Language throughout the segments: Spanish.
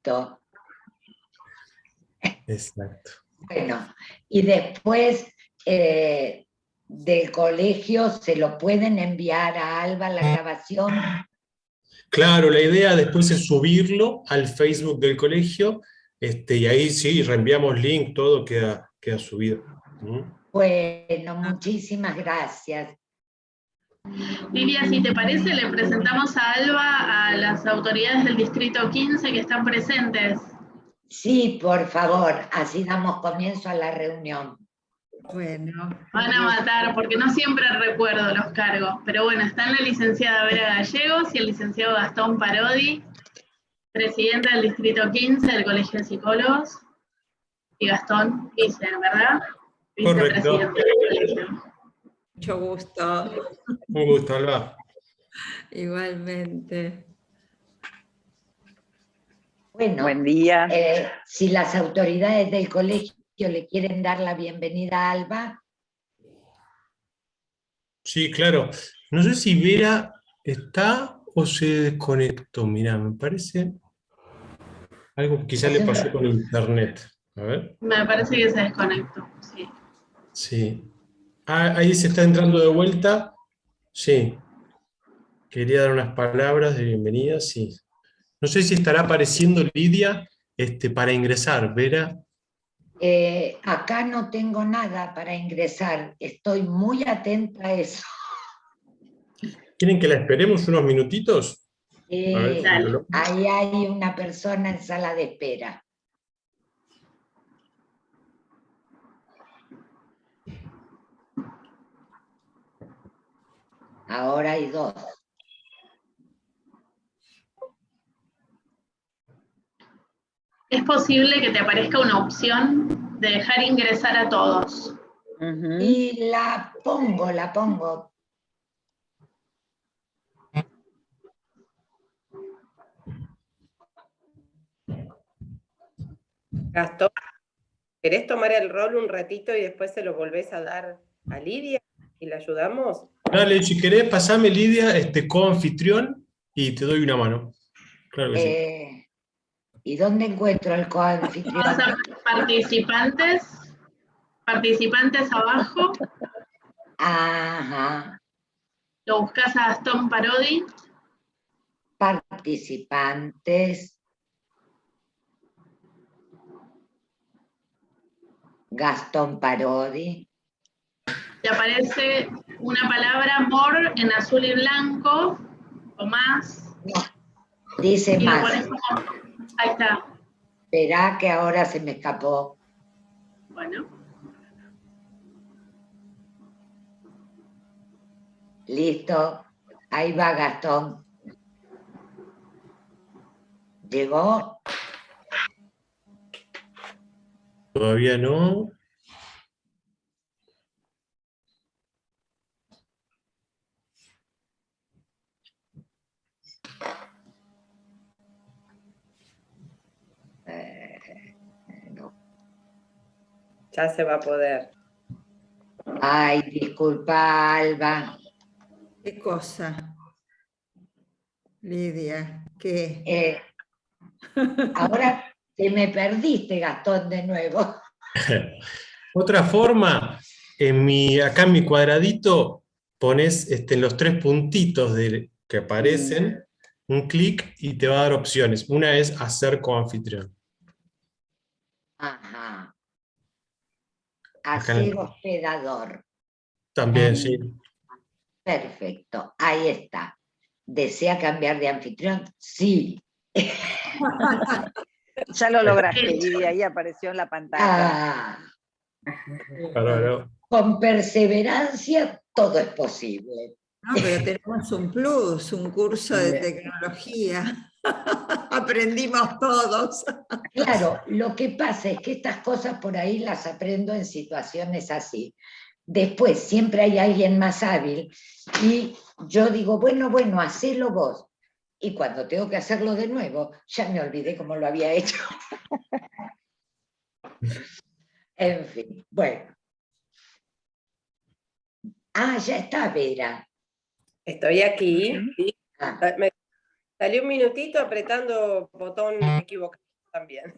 Listo. Exacto. Bueno, y después del colegio se lo pueden enviar a Alba la grabación. Claro, la idea después es subirlo al Facebook del colegio, y ahí sí, reenviamos link, todo queda subido. Bueno, muchísimas gracias. Lidia, si te parece, le presentamos a Alba a las autoridades del Distrito 15 que están presentes. Sí, por favor, así damos comienzo a la reunión. Bueno. Van a matar, porque no siempre recuerdo los cargos, pero bueno, están la licenciada Vera Gallegos y el licenciado Gastón Parodi, presidente del Distrito 15 del Colegio de Psicólogos, y Gastón, ¿verdad? Correcto. Vicepresidente del colegio. Mucho gusto. Un gusto, Alba. Igualmente. Bueno, Buen día. Si las autoridades del colegio le quieren dar la bienvenida a Alba. Sí, claro. No sé si Vera está o se desconectó. Mirá, me parece algo que quizás le pasó con internet. A ver. Me parece que se desconectó, sí. Sí. Ah, ahí se está entrando de vuelta. Sí. Quería dar unas palabras de bienvenida, sí. No sé si estará apareciendo Lidia para ingresar, Vera. Acá no tengo nada para ingresar, estoy muy atenta a eso. ¿Quieren que la esperemos unos minutitos? A ver, Ahí hay una persona en sala de espera. Ahora hay dos. Es posible que te aparezca una opción de dejar ingresar a todos. Y la pongo. Gastón, ¿querés tomar el rol un ratito y después se lo volvés a dar a Lidia y la ayudamos? Dale, si querés, pasame, Lidia, coanfitrión, y te doy una mano. Claro que sí. ¿Y dónde encuentro el coanfitrión? Vas a participantes abajo. Ajá. Lo buscas a Gastón Parodi. Participantes. Gastón Parodi. Te aparece una palabra more en azul y blanco, o más. No, dice y más. Lo pones como... Ahí está. Esperá que ahora se me escapó. Bueno. Listo. Ahí va Gastón. ¿Llegó? Todavía no. No. Ya se va a poder. Ay, disculpa, Alba. ¿Qué cosa? Lidia, ¿qué? Ahora te me perdiste, Gastón, de nuevo. Otra forma, acá en mi cuadradito pones en los tres puntitos que aparecen, un clic y te va a dar opciones. Una es hacer coanfitrión. Ajá. Hacer hospedador. También, sí. Perfecto, ahí está. ¿Desea cambiar de anfitrión? Sí. Ya lo lograste, Lidia, ahí apareció en la pantalla. Con perseverancia todo es posible. No, pero tenemos un plus, un curso de tecnología. Aprendimos todos. Claro, lo que pasa es que estas cosas por ahí las aprendo en situaciones así. Después siempre hay alguien más hábil y yo digo, bueno, hacelo vos. Y cuando tengo que hacerlo de nuevo, ya me olvidé cómo lo había hecho. En fin, bueno. Ah, ya está, Vera. Estoy aquí. Me salió un minutito apretando botón equivocado. también.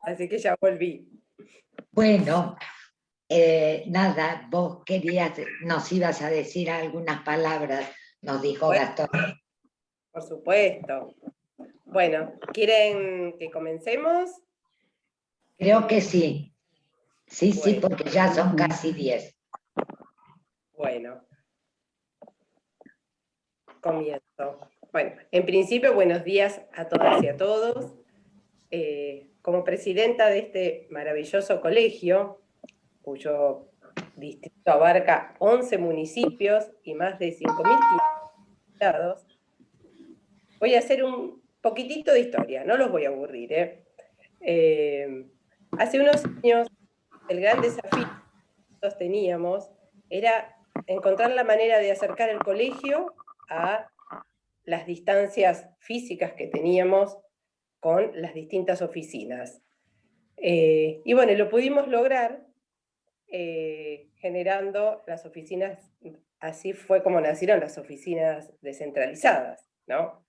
Así que ya volví. Bueno, nada, vos nos ibas a decir algunas palabras, nos dijo Bueno. Gastón. Por supuesto. Bueno, ¿quieren que comencemos? Creo que sí. Sí, sí, Bueno. porque ya son casi 10. Bueno. Comienzo. Bueno, en principio, buenos días a todas y a todos. Como presidenta de este maravilloso colegio, cuyo distrito abarca 11 municipios y más de 5.000 kilómetros, voy a hacer un poquitito de historia, no los voy a aburrir. Hace unos años, el gran desafío que nosotros teníamos era encontrar la manera de acercar el colegio a las distancias físicas que teníamos con las distintas oficinas. Y bueno, lo pudimos lograr generando las oficinas, así fue como nacieron las oficinas descentralizadas, ¿no?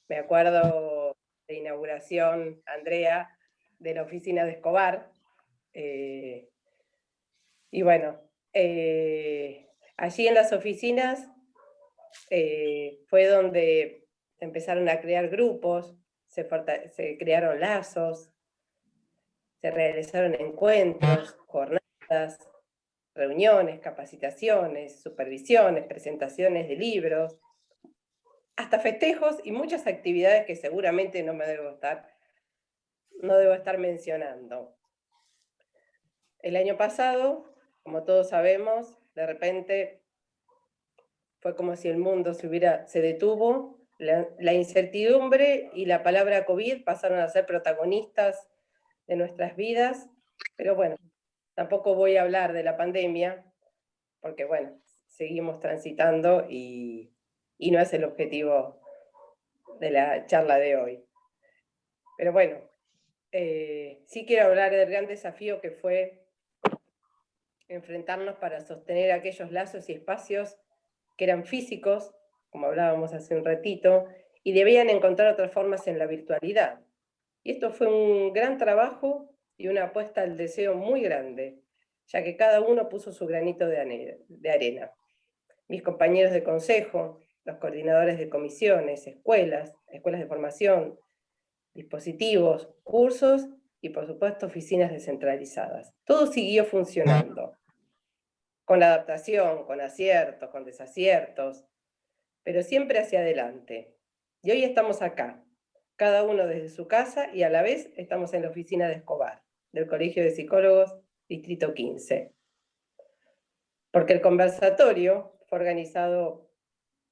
Me acuerdo de inauguración, Andrea, de la oficina de Escobar. Y bueno, allí en las oficinas fue donde empezaron a crear grupos, se crearon lazos, se realizaron encuentros, jornadas, reuniones, capacitaciones, supervisiones, presentaciones de libros, hasta festejos y muchas actividades que seguramente no debo estar mencionando. El año pasado, como todos sabemos, de repente fue como si el mundo se detuvo, la incertidumbre y la palabra COVID pasaron a ser protagonistas de nuestras vidas, pero bueno, tampoco voy a hablar de la pandemia, porque bueno, seguimos transitando y no es el objetivo de la charla de hoy. Pero bueno, sí quiero hablar del gran desafío que fue enfrentarnos para sostener aquellos lazos y espacios que eran físicos, como hablábamos hace un ratito, y debían encontrar otras formas en la virtualidad. Y esto fue un gran trabajo y una apuesta al deseo muy grande, ya que cada uno puso su granito de arena. Mis compañeros de consejo, los coordinadores de comisiones, escuelas de formación, dispositivos, cursos y por supuesto oficinas descentralizadas. Todo siguió funcionando, con la adaptación, con aciertos, con desaciertos, pero siempre hacia adelante. Y hoy estamos acá, cada uno desde su casa y a la vez estamos en la oficina de Escobar, del Colegio de Psicólogos, Distrito 15. Porque el conversatorio fue organizado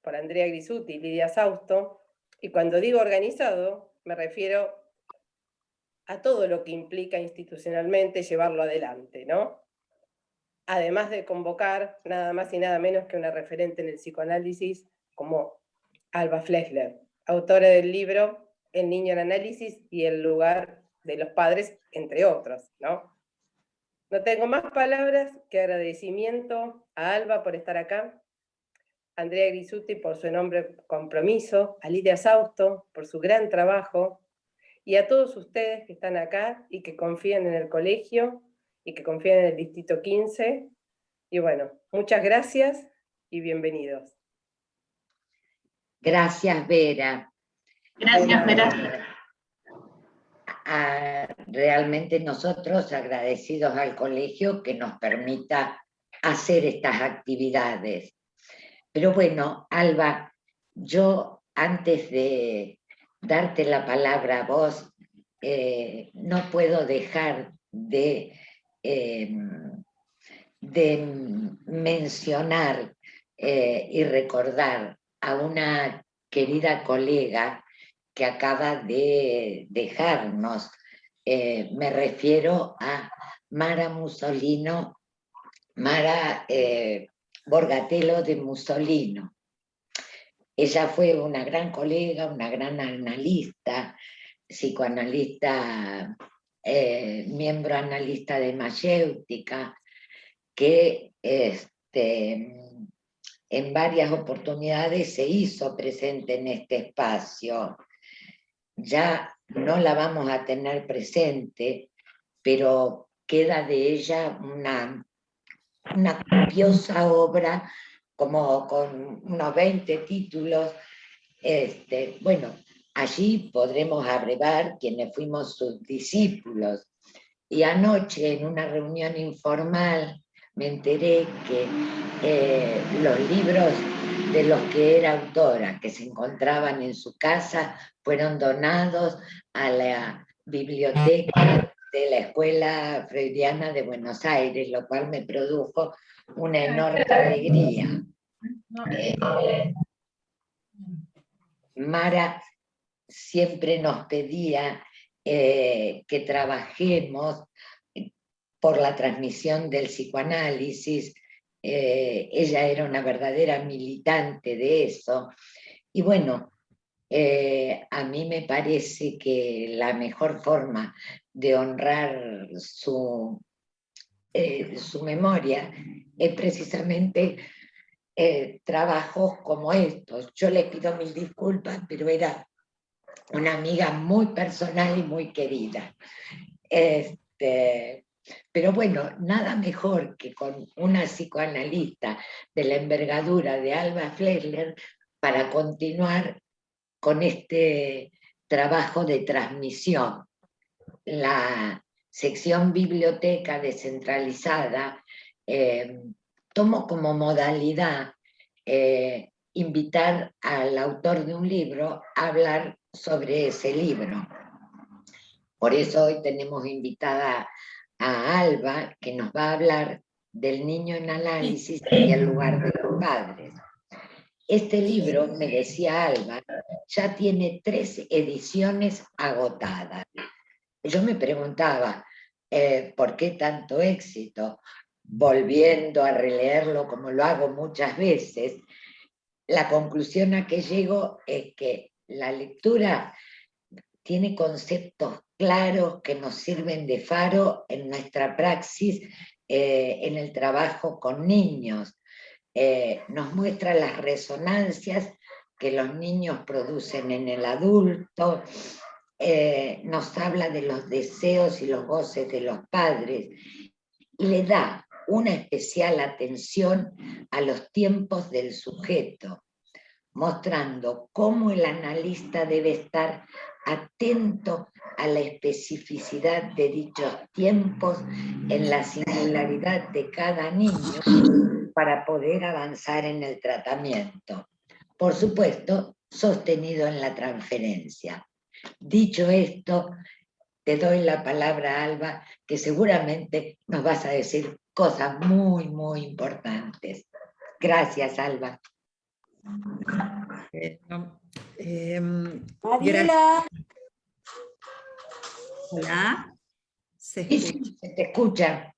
por Andrea Grisuti y Lidia Sausto, y cuando digo organizado, me refiero a todo lo que implica institucionalmente llevarlo adelante, ¿no? Además de convocar nada más y nada menos que una referente en el psicoanálisis como Alba Flechler, autora del libro El niño en análisis y el lugar de los padres, entre otros, ¿no? No tengo más palabras que agradecimiento a Alba por estar acá, a Andrea Grisuti por su enorme compromiso, a Lidia Sausto por su gran trabajo, y a todos ustedes que están acá y que confían en el colegio y que confían en el Distrito 15. Y bueno, muchas gracias y bienvenidos. Gracias, Vera. Gracias, Vera. Realmente nosotros agradecidos al colegio que nos permita hacer estas actividades. Pero bueno, Alba, yo antes de darte la palabra a vos, no puedo dejar de mencionar y recordar a una querida colega que acaba de dejarnos. Me refiero a Mara Borgatello de Musolino. Ella fue una gran colega, una gran analista, psicoanalista, miembro analista de Mayéutica, que en varias oportunidades se hizo presente en este espacio. Ya no la vamos a tener presente, pero queda de ella una copiosa obra, como con unos 20 títulos. Bueno, allí podremos abrevar quienes fuimos sus discípulos. Y anoche, en una reunión informal, me enteré que los libros de los que era autora, que se encontraban en su casa, fueron donados a la biblioteca de la Escuela Freudiana de Buenos Aires, lo cual me produjo una enorme alegría. Mara siempre nos pedía que trabajemos por la transmisión del psicoanálisis. Ella era una verdadera militante de eso. Y bueno, a mí me parece que la mejor forma de honrar su memoria es precisamente trabajos como estos. Yo le pido mil disculpas, pero era una amiga muy personal y muy querida. Pero bueno, nada mejor que con una psicoanalista de la envergadura de Alba Flessler para continuar con este trabajo de transmisión. La sección biblioteca descentralizada tomó como modalidad invitar al autor de un libro a hablar sobre ese libro. Por eso hoy tenemos invitada a Alba, que nos va a hablar del niño en análisis y el lugar de los padres. Este libro, me decía Alba, ya tiene 3 ediciones agotadas. Yo me preguntaba, ¿por qué tanto éxito? Volviendo a releerlo como lo hago muchas veces, la conclusión a que llego es que la lectura tiene conceptos claros que nos sirven de faro en nuestra praxis, en el trabajo con niños. Nos muestra las resonancias que los niños producen en el adulto, nos habla de los deseos y los goces de los padres, y le da una especial atención a los tiempos del sujeto, mostrando cómo el analista debe estar atento a la especificidad de dichos tiempos en la singularidad de cada niño para poder avanzar en el tratamiento. Por supuesto, sostenido en la transferencia. Dicho esto, te doy la palabra, Alba, que seguramente nos vas a decir cosas muy, muy importantes. Gracias, Alba. Mariela. Hola. ¿Se escucha? Sí, se te escucha.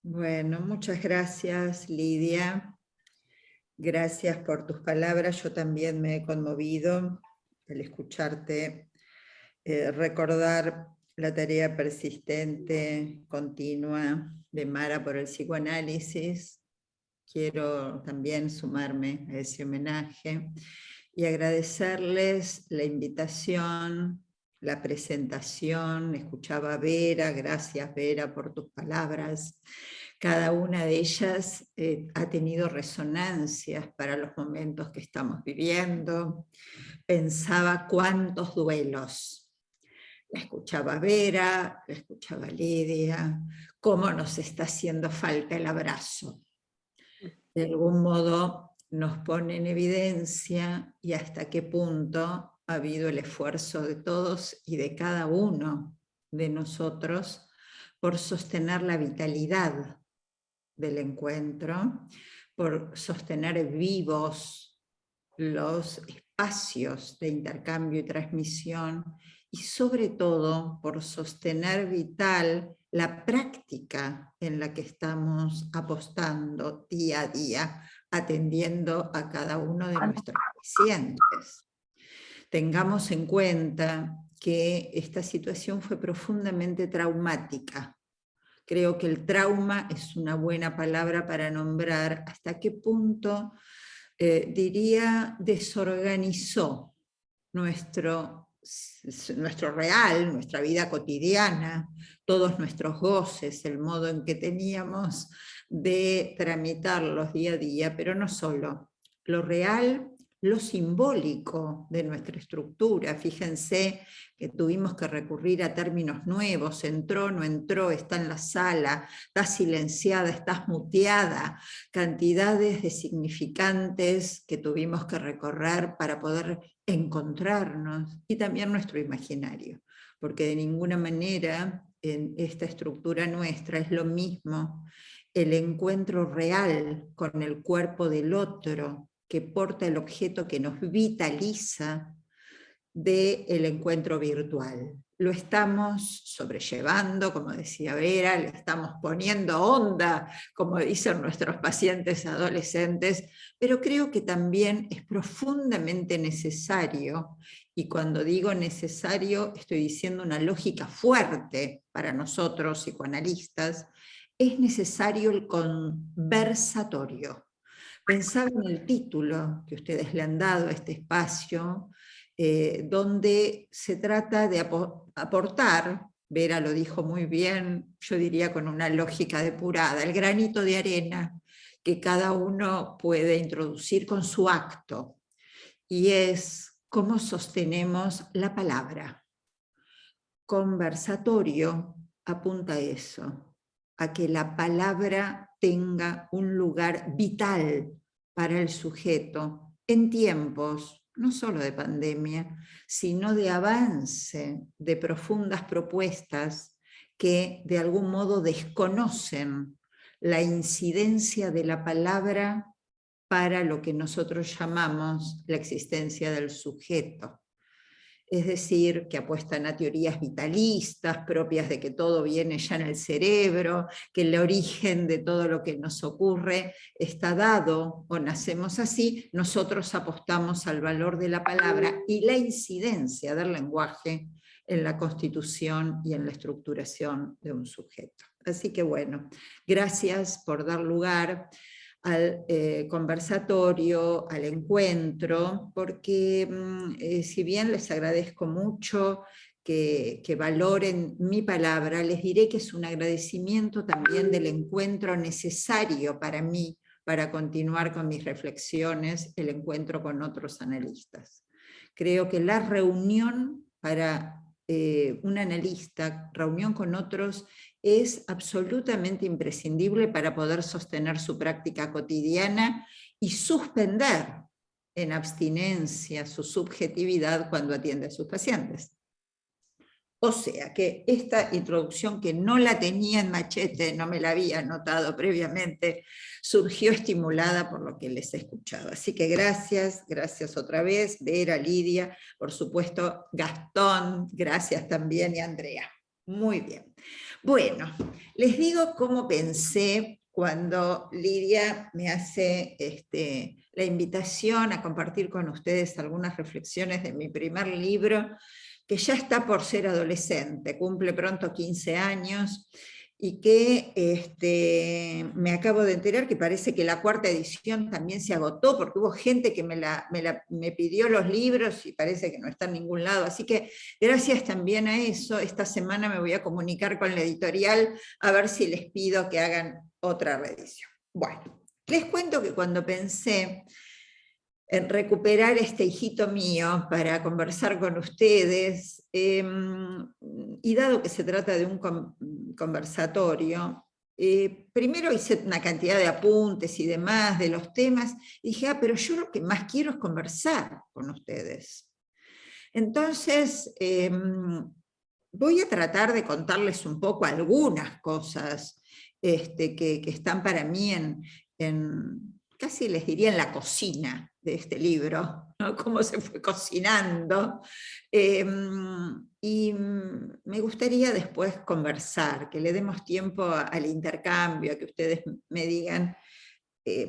Bueno, muchas gracias, Lidia. Gracias por tus palabras. Yo también me he conmovido al escucharte recordar la tarea persistente, continua de Mara por el psicoanálisis. Quiero también sumarme a ese homenaje y agradecerles la invitación, la presentación. Escuchaba a Vera, gracias Vera por tus palabras. Cada una de ellas ha tenido resonancias para los momentos que estamos viviendo. Pensaba cuántos duelos. La escuchaba a Vera, la escuchaba a Lidia, cómo nos está haciendo falta el abrazo. De algún modo nos pone en evidencia y hasta qué punto ha habido el esfuerzo de todos y de cada uno de nosotros por sostener la vitalidad del encuentro, por sostener vivos los espacios de intercambio y transmisión y sobre todo por sostener vital la práctica en la que estamos apostando día a día, atendiendo a cada uno de nuestros pacientes. Tengamos en cuenta que esta situación fue profundamente traumática. Creo que el trauma es una buena palabra para nombrar hasta qué punto, diría, desorganizó nuestro real, nuestra vida cotidiana, todos nuestros goces, el modo en que teníamos de tramitarlos día a día, pero no solo. Lo real, lo simbólico de nuestra estructura. Fíjense que tuvimos que recurrir a términos nuevos: entró, no entró, está en la sala, estás silenciada, estás muteada, cantidades de significantes que tuvimos que recorrer para poder encontrarnos, y también nuestro imaginario, porque de ninguna manera en esta estructura nuestra es lo mismo el encuentro real con el cuerpo del otro, que porta el objeto que nos vitaliza, del encuentro virtual. Lo estamos sobrellevando, como decía Vera, le estamos poniendo onda, como dicen nuestros pacientes adolescentes, pero creo que también es profundamente necesario, y cuando digo necesario estoy diciendo una lógica fuerte para nosotros psicoanalistas, es necesario el conversatorio. Pensaba en el título que ustedes le han dado a este espacio, donde se trata de aportar, Vera lo dijo muy bien, yo diría con una lógica depurada, el granito de arena que cada uno puede introducir con su acto, y es cómo sostenemos la palabra. Conversatorio apunta a eso, a que la palabra tenga un lugar vital para el sujeto en tiempos no solo de pandemia, sino de avance de profundas propuestas que de algún modo desconocen la incidencia de la palabra para lo que nosotros llamamos la existencia del sujeto. Es decir, que apuestan a teorías vitalistas propias de que todo viene ya en el cerebro, que el origen de todo lo que nos ocurre está dado o nacemos así. Nosotros apostamos al valor de la palabra y la incidencia del lenguaje en la constitución y en la estructuración de un sujeto. Así que bueno, gracias por dar lugar al conversatorio, al encuentro, porque si bien les agradezco mucho que valoren mi palabra, les diré que es un agradecimiento también del encuentro necesario para mí, para continuar con mis reflexiones, el encuentro con otros analistas. Creo que la reunión para un analista, reunión con otros, es absolutamente imprescindible para poder sostener su práctica cotidiana y suspender en abstinencia su subjetividad cuando atiende a sus pacientes. O sea que esta introducción, que no la tenía en machete, no me la había notado previamente, surgió estimulada por lo que les he escuchado. Así que gracias, gracias otra vez, Vera, Lidia, por supuesto Gastón, gracias también, y Andrea. Muy bien. Bueno, les digo cómo pensé cuando Lidia me hace la invitación a compartir con ustedes algunas reflexiones de mi primer libro, que ya está por ser adolescente, cumple pronto 15 años, y que me acabo de enterar que parece que la 4ª edición también se agotó, porque hubo gente que me pidió los libros y parece que no está en ningún lado. Así que gracias también a eso, esta semana me voy a comunicar con la editorial a ver si les pido que hagan otra reedición. Bueno, les cuento que cuando pensé en recuperar este hijito mío para conversar con ustedes, y dado que se trata de un conversatorio, primero hice una cantidad de apuntes y demás de los temas, y dije, pero yo lo que más quiero es conversar con ustedes. Entonces, voy a tratar de contarles un poco algunas cosas que están para mí casi les diría en la cocina de este libro, ¿no? Cómo se fue cocinando. Y me gustaría después conversar, que le demos tiempo al intercambio, a que ustedes me digan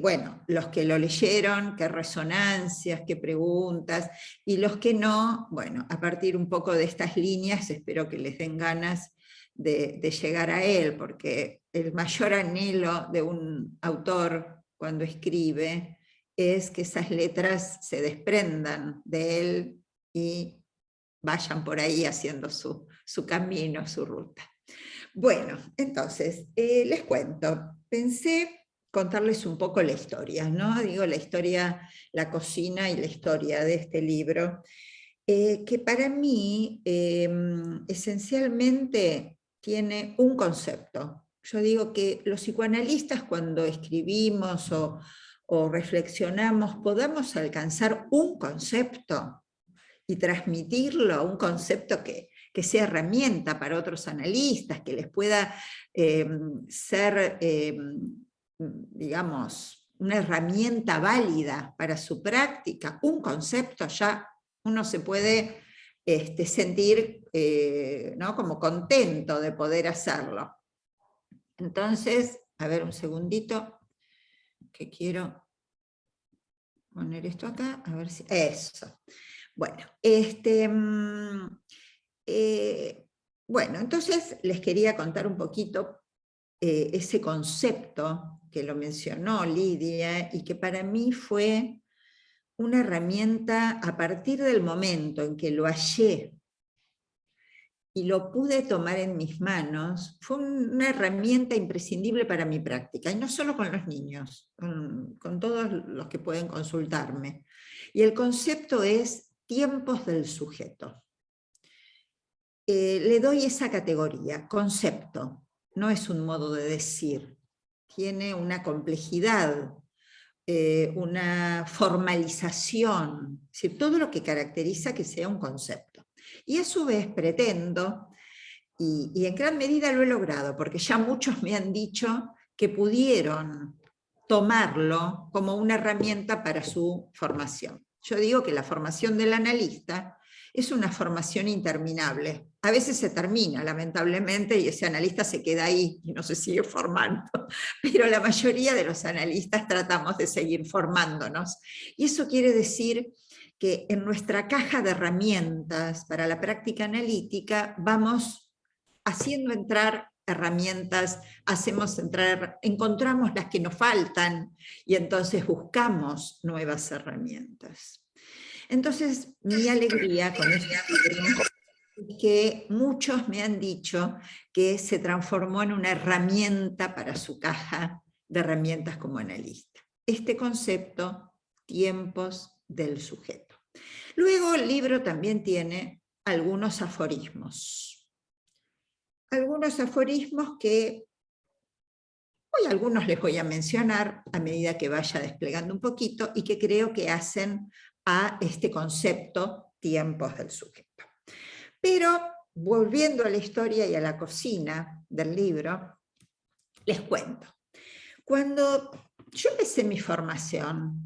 bueno, los que lo leyeron, qué resonancias, qué preguntas, y los que no, bueno, a partir un poco de estas líneas espero que les den ganas de llegar a él, porque el mayor anhelo de un autor cuando escribe es que esas letras se desprendan de él y vayan por ahí haciendo su camino, su ruta. Bueno, entonces, les cuento, pensé contarles un poco la historia, ¿no? Digo, la historia, la cocina y la historia de este libro, que para mí esencialmente tiene un concepto. Yo digo que los psicoanalistas cuando escribimos o reflexionamos podamos alcanzar un concepto y transmitirlo, un concepto que sea herramienta para otros analistas, que les pueda ser, digamos, una herramienta válida para su práctica, un concepto, ya uno se puede sentir ¿no? como contento de poder hacerlo. Entonces, a ver un segundito, que quiero poner esto acá, a ver si... Eso. Bueno, bueno, entonces les quería contar un poquito ese concepto que lo mencionó Lidia y que para mí fue una herramienta a partir del momento en que lo hallé y lo pude tomar en mis manos, fue una herramienta imprescindible para mi práctica, y no solo con los niños, con todos los que pueden consultarme. Y el concepto es tiempos del sujeto. Le doy esa categoría, concepto, no es un modo de decir, tiene una complejidad, una formalización, es decir, todo lo que caracteriza que sea un concepto. Y a su vez pretendo, y en gran medida lo he logrado, porque ya muchos me han dicho que pudieron tomarlo como una herramienta para su formación. Yo digo que la formación del analista es una formación interminable. A veces se termina, lamentablemente, y ese analista se queda ahí y no se sigue formando. Pero la mayoría de los analistas tratamos de seguir formándonos. Y eso quiere decir que en nuestra caja de herramientas para la práctica analítica vamos haciendo entrar herramientas, encontramos las que nos faltan y entonces buscamos nuevas herramientas. Entonces, mi alegría con este libro es que muchos me han dicho que se transformó en una herramienta para su caja de herramientas como analista. Este concepto, tiempos del sujeto. Luego el libro también tiene algunos aforismos. Algunos aforismos que hoy algunos les voy a mencionar a medida que vaya desplegando un poquito y que creo que hacen a este concepto tiempos del sujeto. Pero volviendo a la historia y a la cocina del libro, les cuento. Cuando yo empecé mi formación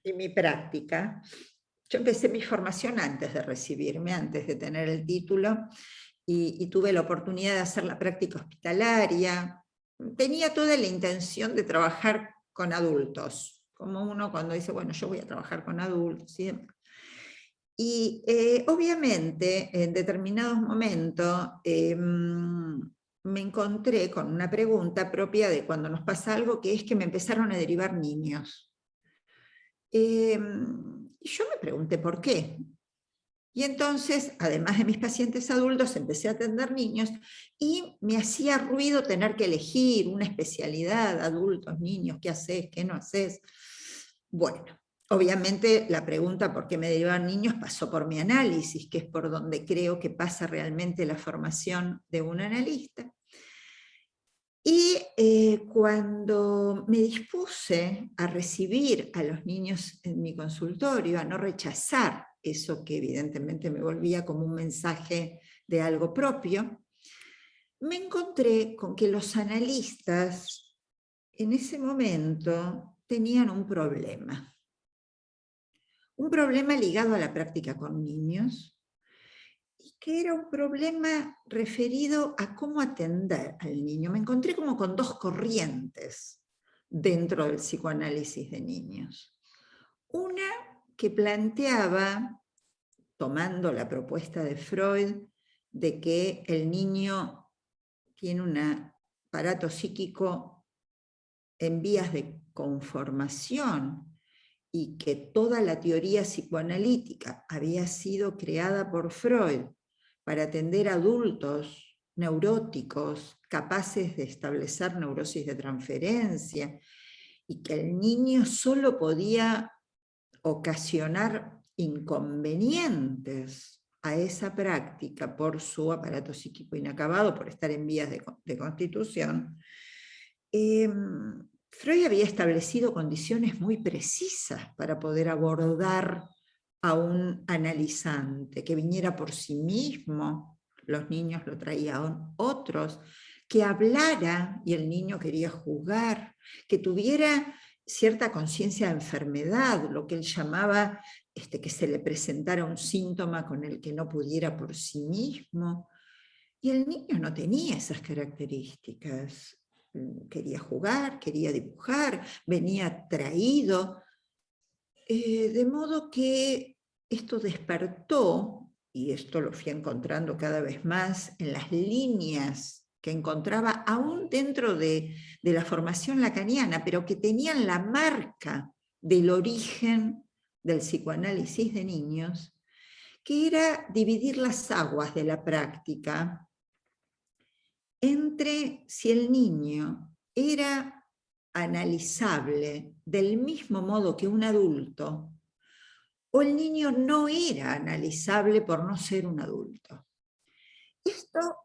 y mi práctica, yo empecé mi formación antes de recibirme, antes de tener el título, y tuve la oportunidad de hacer la práctica hospitalaria. Tenía toda la intención de trabajar con adultos, como uno cuando dice, bueno, yo voy a trabajar con adultos. ¿Sí? Y obviamente, en determinados momentos, me encontré con una pregunta propia de cuando nos pasa algo, que es que me empezaron a derivar niños. Y yo me pregunté por qué. Y entonces, además de mis pacientes adultos, empecé a atender niños y me hacía ruido tener que elegir una especialidad, adultos, niños, ¿qué haces, qué no haces? Bueno, obviamente la pregunta por qué me derivan niños pasó por mi análisis, que es por donde creo que pasa realmente la formación de un analista. Y cuando me dispuse a recibir a los niños en mi consultorio, a no rechazar eso que evidentemente me volvía como un mensaje de algo propio, me encontré con que los analistas en ese momento tenían un problema ligado a la práctica con niños, y que era un problema referido a cómo atender al niño. Me encontré como con dos corrientes dentro del psicoanálisis de niños. Una que planteaba, tomando la propuesta de Freud, de que el niño tiene un aparato psíquico en vías de conformación y que toda la teoría psicoanalítica había sido creada por Freud para atender a adultos neuróticos capaces de establecer neurosis de transferencia, y que el niño solo podía ocasionar inconvenientes a esa práctica por su aparato psíquico inacabado, por estar en vías de constitución, Freud había establecido condiciones muy precisas para poder abordar a un analizante, que viniera por sí mismo, los niños lo traían otros, que hablara y el niño quería jugar, que tuviera cierta conciencia de enfermedad, lo que él llamaba que se le presentara un síntoma con el que no pudiera por sí mismo. Y el niño no tenía esas características. Quería jugar, quería dibujar, venía atraído. De modo que esto despertó, y esto lo fui encontrando cada vez más en las líneas que encontraba aún dentro de la formación lacaniana, pero que tenían la marca del origen del psicoanálisis de niños, que era dividir las aguas de la práctica entre si el niño era analizable del mismo modo que un adulto, o el niño no era analizable por no ser un adulto. Esto,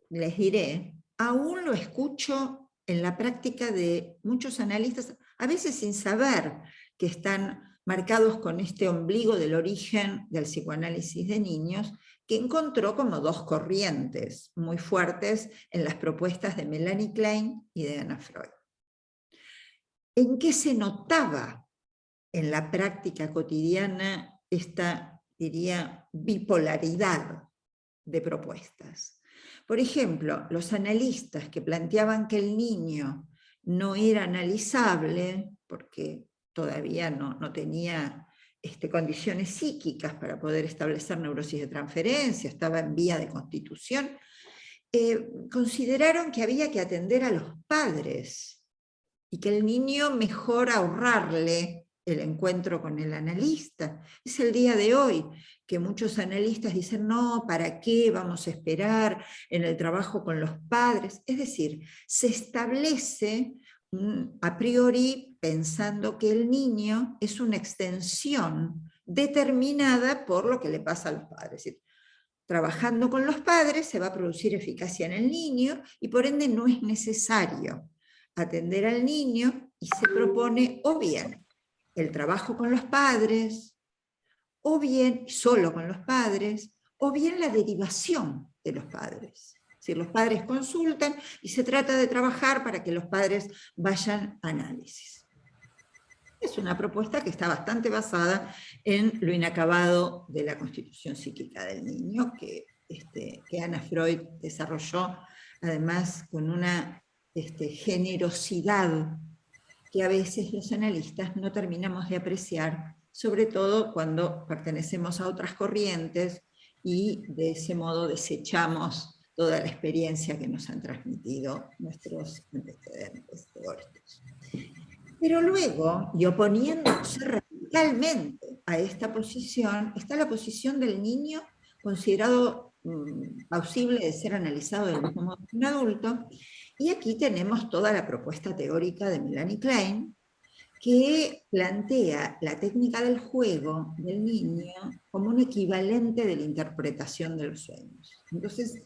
les diré, aún lo escucho en la práctica de muchos analistas, a veces sin saber que están marcados con este ombligo del origen del psicoanálisis de niños, que encontró como dos corrientes muy fuertes en las propuestas de Melanie Klein y de Anna Freud. ¿En qué se notaba en la práctica cotidiana esta, diría, bipolaridad de propuestas? Por ejemplo, los analistas que planteaban que el niño no era analizable porque todavía no tenía condiciones psíquicas para poder establecer neurosis de transferencia, estaba en vía de constitución, consideraron que había que atender a los padres y que el niño mejor ahorrarle el encuentro con el analista. Es el día de hoy que muchos analistas dicen, no, ¿para qué vamos a esperar en el trabajo con los padres? Es decir, se establece a priori pensando que el niño es una extensión determinada por lo que le pasa a los padres. Es decir, trabajando con los padres se va a producir eficacia en el niño y por ende no es necesario atender al niño, y se propone o bien el trabajo con los padres, o bien solo con los padres, o bien la derivación de los padres. Es decir, los padres consultan y se trata de trabajar para que los padres vayan a análisis. Es una propuesta que está bastante basada en lo inacabado de la constitución psíquica del niño, que Anna Freud desarrolló además con una generosidad que a veces los analistas no terminamos de apreciar, sobre todo cuando pertenecemos a otras corrientes y de ese modo desechamos toda la experiencia que nos han transmitido nuestros antecedentes teóricos. Pero luego, y oponiéndose radicalmente a esta posición, está la posición del niño considerado plausible de ser analizado del mismo modo que un adulto, y aquí tenemos toda la propuesta teórica de Melanie Klein, que plantea la técnica del juego del niño como un equivalente de la interpretación de los sueños. Entonces,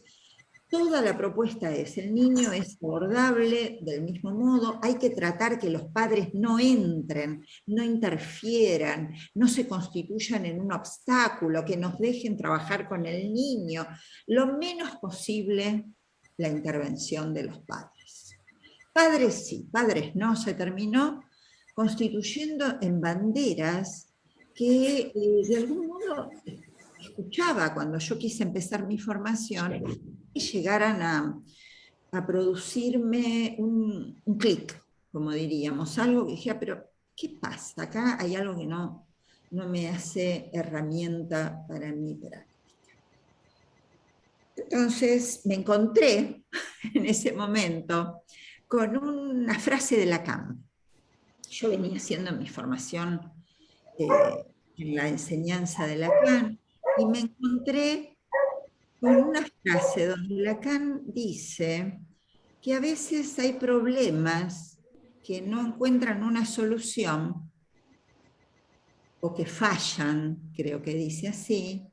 toda la propuesta es, el niño es abordable del mismo modo, hay que tratar que los padres no entren, no interfieran, no se constituyan en un obstáculo, que nos dejen trabajar con el niño, lo menos posible la intervención de los padres. Padres sí, padres no, se terminó constituyendo en banderas que de algún modo escuchaba cuando yo quise empezar mi formación, y llegaran a producirme un clic. como diríamos, algo que dije, pero ¿qué pasa? Acá hay algo que no me hace herramienta para mi práctica. Entonces me encontré en ese momento con una frase de Lacan. Yo venía haciendo mi formación en la enseñanza de Lacan y me encontré con una frase donde Lacan dice que a veces hay problemas que no encuentran una solución o que fallan, creo que dice así,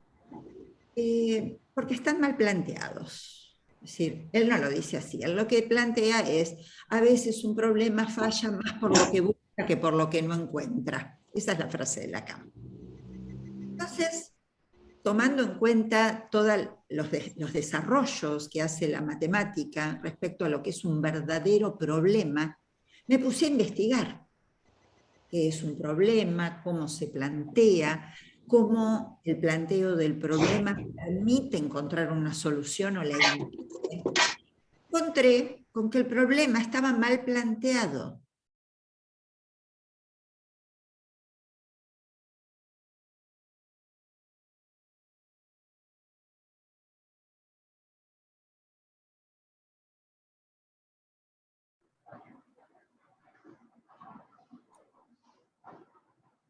porque están mal planteados. Es decir, él no lo dice así, él lo que plantea es, a veces un problema falla más por lo que busca que por lo que no encuentra. Esa es la frase de Lacan. Entonces, tomando en cuenta todos los desarrollos que hace la matemática respecto a lo que es un verdadero problema, me puse a investigar qué es un problema, cómo se plantea, cómo el planteo del problema permite encontrar una solución o la impide. Encontré con que el problema estaba mal planteado.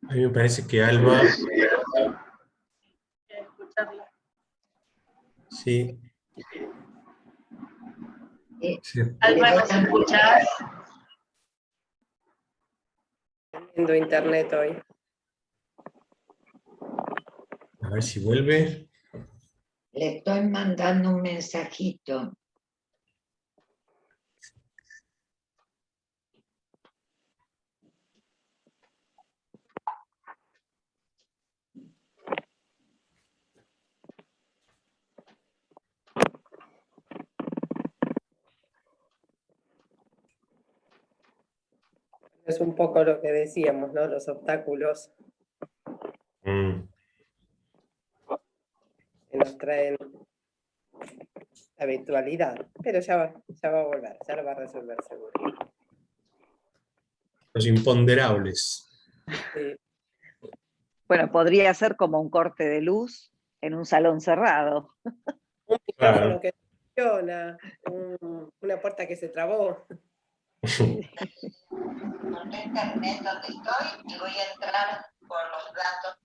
A mí me parece que Alba, Escucharla. sí. Sí. Alba, ¿nos escuchás? Teniendo internet hoy. A ver si vuelve. Le estoy mandando un mensajito. Es un poco lo que decíamos, ¿no? Los obstáculos Mm. que nos traen la virtualidad. Pero ya va a volver, ya lo va a resolver seguro. Los imponderables. Sí. Bueno, podría ser como un corte de luz en un salón cerrado. Un Claro. micrófono que funciona, una puerta que se trabó. Internet donde estoy y voy a entrar por los datos.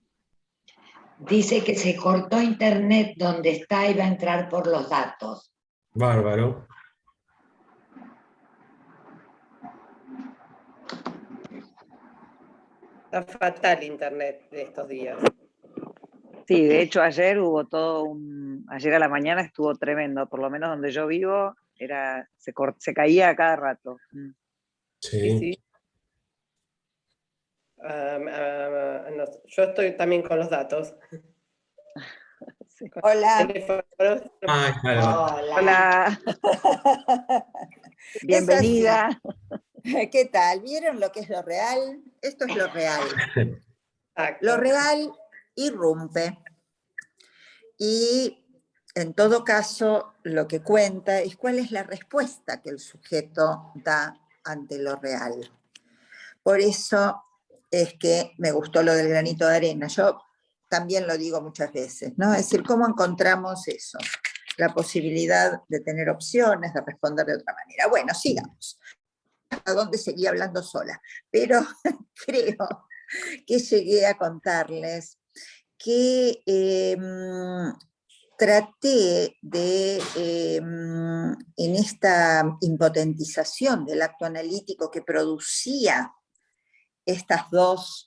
Dice que se cortó internet donde está y va a entrar por los datos. Bárbaro. Está fatal internet de estos días. Sí, de hecho ayer hubo ayer a la mañana estuvo tremendo, por lo menos donde yo vivo, se caía a cada rato. Sí. Sí. No, yo estoy también con los datos. Sí. Hola. Ay, Alba. Hola. Bienvenida. ¿Qué tal? ¿Vieron lo que es lo real? Esto es lo real. Exacto. Lo real irrumpe. Y en todo caso, lo que cuenta es cuál es la respuesta que el sujeto da ante lo real. Por eso es que me gustó lo del granito de arena. Yo también lo digo muchas veces, ¿no? Es decir, ¿cómo encontramos eso? La posibilidad de tener opciones, de responder de otra manera. Bueno, sigamos. A dónde seguía hablando sola, pero creo que llegué a contarles que traté de, en esta impotentización del acto analítico que producía estas dos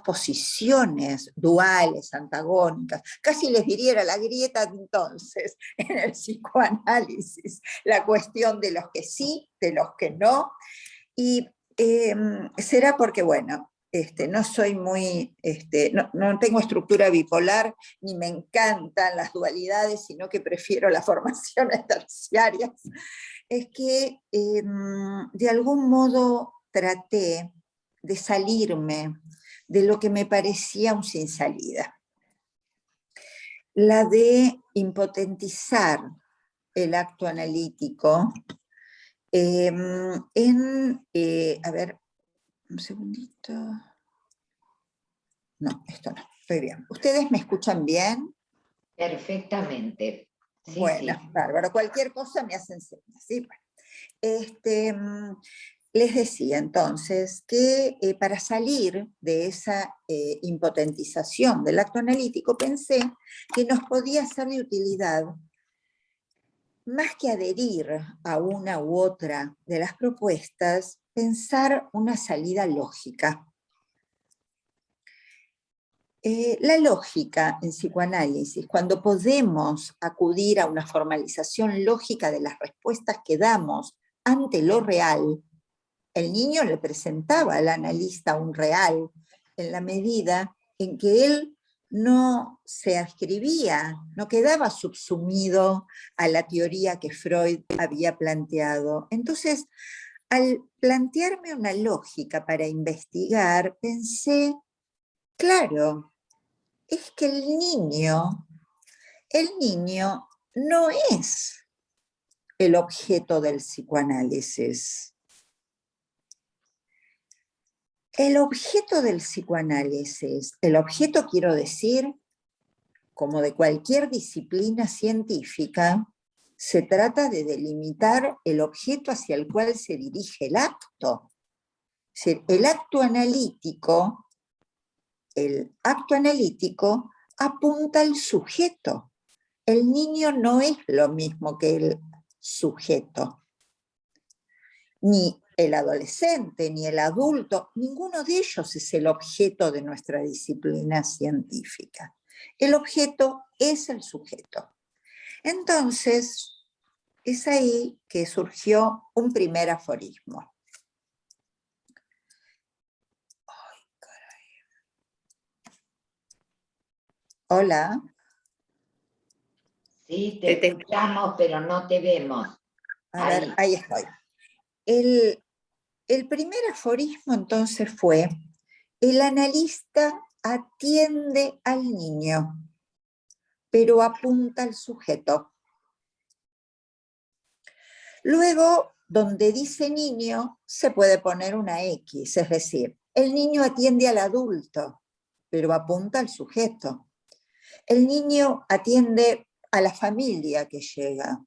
posiciones duales, antagónicas, casi les diría la grieta de entonces en el psicoanálisis, la cuestión de los que sí, de los que no, y será porque, bueno, no soy muy, no tengo estructura bipolar, ni me encantan las dualidades, sino que prefiero las formaciones terciarias, es que de algún modo traté de salirme de lo que me parecía un sin salida. La de impotentizar el acto analítico A ver, un segundito. No, esto no, estoy bien. ¿Ustedes me escuchan bien? Perfectamente. Sí, Bueno, sí. bárbaro. Cualquier cosa me hacen señas, ¿sí? Bueno, les decía entonces que para salir de esa impotentización del acto analítico pensé que nos podía ser de utilidad, más que adherir a una u otra de las propuestas, pensar una salida lógica. La lógica en psicoanálisis, cuando podemos acudir a una formalización lógica de las respuestas que damos ante lo real, el niño le presentaba al analista un real en la medida en que él no se adscribía, no quedaba subsumido a la teoría que Freud había planteado. Entonces, al plantearme una lógica para investigar, pensé, claro, es que el niño no es el objeto del psicoanálisis. El objeto del psicoanálisis, el objeto quiero decir, como de cualquier disciplina científica, se trata de delimitar el objeto hacia el cual se dirige el acto. Es decir, el acto analítico apunta al sujeto. El niño no es lo mismo que el sujeto. Ni el adolescente, ni el adulto, ninguno de ellos es el objeto de nuestra disciplina científica. El objeto es el sujeto. Entonces, es ahí que surgió un primer aforismo. Ay, caray. Hola. Sí, te escuchamos, pero no te vemos. A ver, ahí estoy. El primer aforismo entonces fue: el analista atiende al niño, pero apunta al sujeto. Luego, donde dice niño, se puede poner una X, es decir, el niño atiende al adulto, pero apunta al sujeto. El niño atiende a la familia que llega,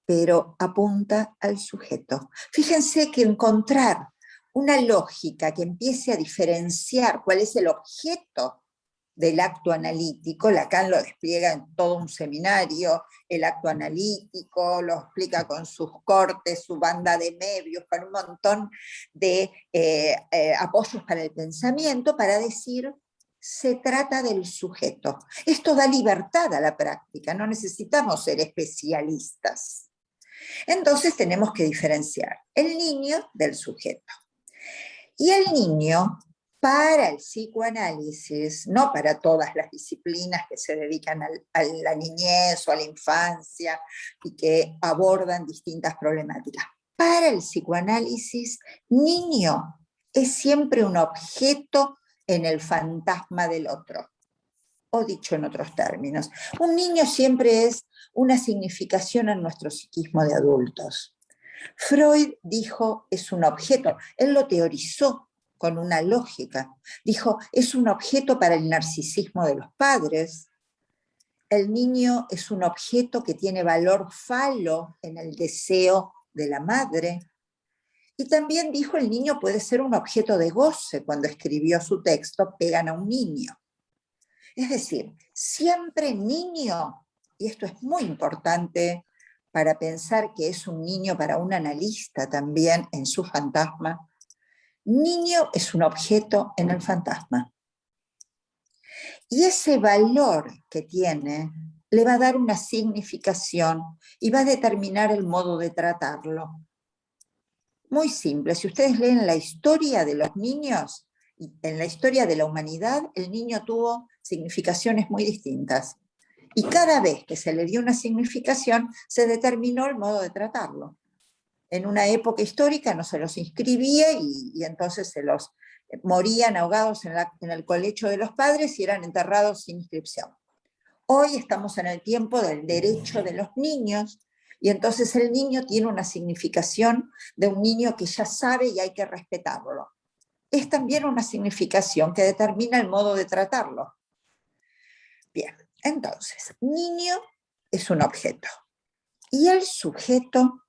pero apunta al sujeto. Fíjense que encontrar una lógica que empiece a diferenciar cuál es el objeto del acto analítico, Lacan lo despliega en todo un seminario, el acto analítico lo explica con sus cortes, su banda de medios, con un montón de apoyos para el pensamiento, para decir, se trata del sujeto. Esto da libertad a la práctica, no necesitamos ser especialistas. Entonces tenemos que diferenciar el niño del sujeto. Y el niño, para el psicoanálisis, no para todas las disciplinas que se dedican a la niñez o a la infancia y que abordan distintas problemáticas, para el psicoanálisis, niño es siempre un objeto en el fantasma del otro. O dicho en otros términos, un niño siempre es una significación en nuestro psiquismo de adultos. Freud dijo, es un objeto, él lo teorizó con una lógica, dijo, es un objeto para el narcisismo de los padres, el niño es un objeto que tiene valor falo en el deseo de la madre, y también dijo, el niño puede ser un objeto de goce. Cuando escribió su texto, Pegan a un niño. Es decir, siempre niño, y esto es muy importante para pensar que es un niño para un analista también en su fantasma, niño es un objeto en el fantasma. Y ese valor que tiene le va a dar una significación y va a determinar el modo de tratarlo. Muy simple, si ustedes leen la historia de los niños, en la historia de la humanidad, el niño tuvo significaciones muy distintas. Y cada vez que se le dio una significación, se determinó el modo de tratarlo. En una época histórica no se los inscribía y entonces se los morían ahogados en el colecho de los padres y eran enterrados sin inscripción. Hoy estamos en el tiempo del derecho de los niños Y entonces el niño tiene una significación de un niño que ya sabe y hay que respetarlo. Es también una significación que determina el modo de tratarlo. Bien, entonces, niño es un objeto. Y el sujeto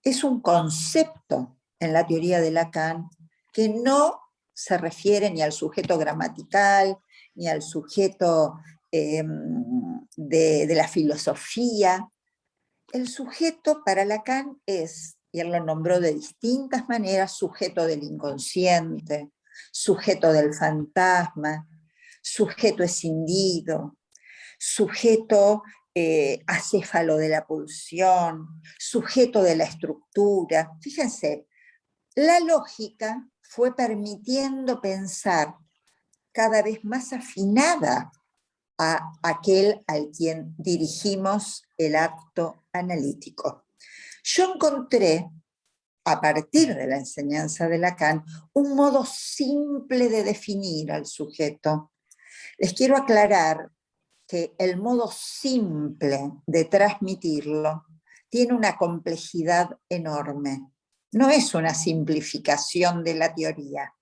es un concepto en la teoría de Lacan que no se refiere ni al sujeto gramatical, ni al sujeto de la filosofía. El sujeto para Lacan es, y él lo nombró de distintas maneras, sujeto del inconsciente, sujeto del fantasma, sujeto escindido, sujeto acéfalo de la pulsión, sujeto de la estructura. Fíjense, la lógica fue permitiendo pensar cada vez más afinada a aquel al quien dirigimos el acto analítico. Yo encontré, a partir de la enseñanza de Lacan, un modo simple de definir al sujeto. Les quiero aclarar que el modo simple de transmitirlo tiene una complejidad enorme. No es una simplificación de la teoría.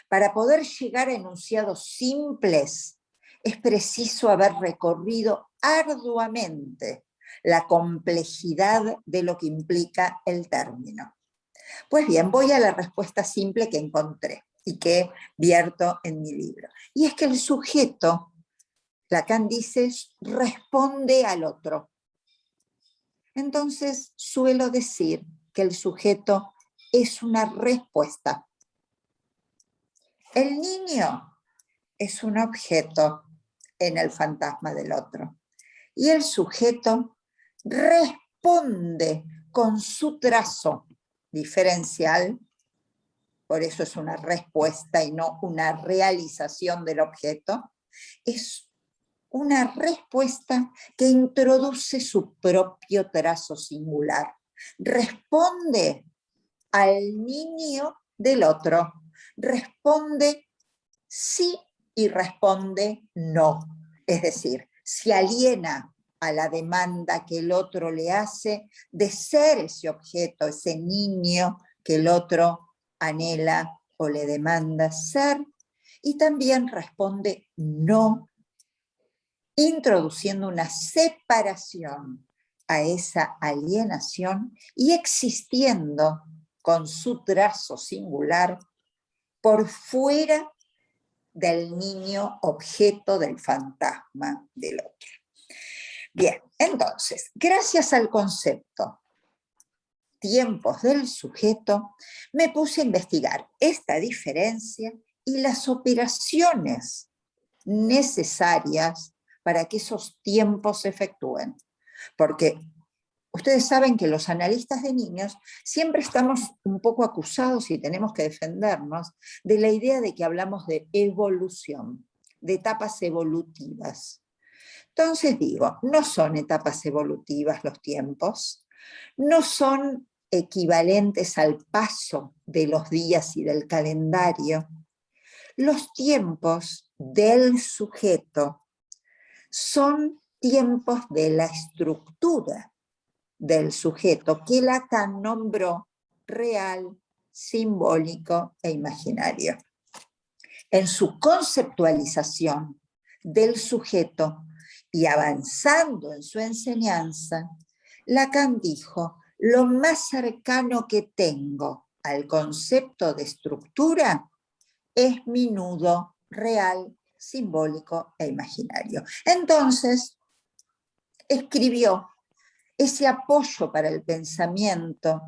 Para poder llegar a enunciados simples, es preciso haber recorrido arduamente la complejidad de lo que implica el término. Pues bien, voy a la respuesta simple que encontré y que vierto en mi libro. Y es que el sujeto, Lacan dice, responde al otro. Entonces suelo decir que el sujeto es una respuesta. El niño es un objeto en el fantasma del otro. Y el sujeto responde con su trazo diferencial, por eso es una respuesta y no una realización del objeto, es una respuesta que introduce su propio trazo singular. Responde al niño del otro, responde sí y responde no. Es decir, se aliena a la demanda que el otro le hace de ser ese objeto, ese niño que el otro anhela o le demanda ser, y también responde no, introduciendo una separación a esa alienación y existiendo con su trazo singular por fuera del niño objeto del fantasma del otro. Bien, entonces, gracias al concepto tiempos del sujeto, me puse a investigar esta diferencia y las operaciones necesarias para que esos tiempos se efectúen. Porque ustedes saben que los analistas de niños siempre estamos un poco acusados y tenemos que defendernos de la idea de que hablamos de evolución, de etapas evolutivas. Entonces digo, no son etapas evolutivas los tiempos, no son equivalentes al paso de los días y del calendario. Los tiempos del sujeto son tiempos de la estructura del sujeto que Lacan nombró real, simbólico e imaginario. En su conceptualización del sujeto y avanzando en su enseñanza, Lacan dijo: lo más cercano que tengo al concepto de estructura es mi nudo real, simbólico e imaginario. Entonces, escribió ese apoyo para el pensamiento,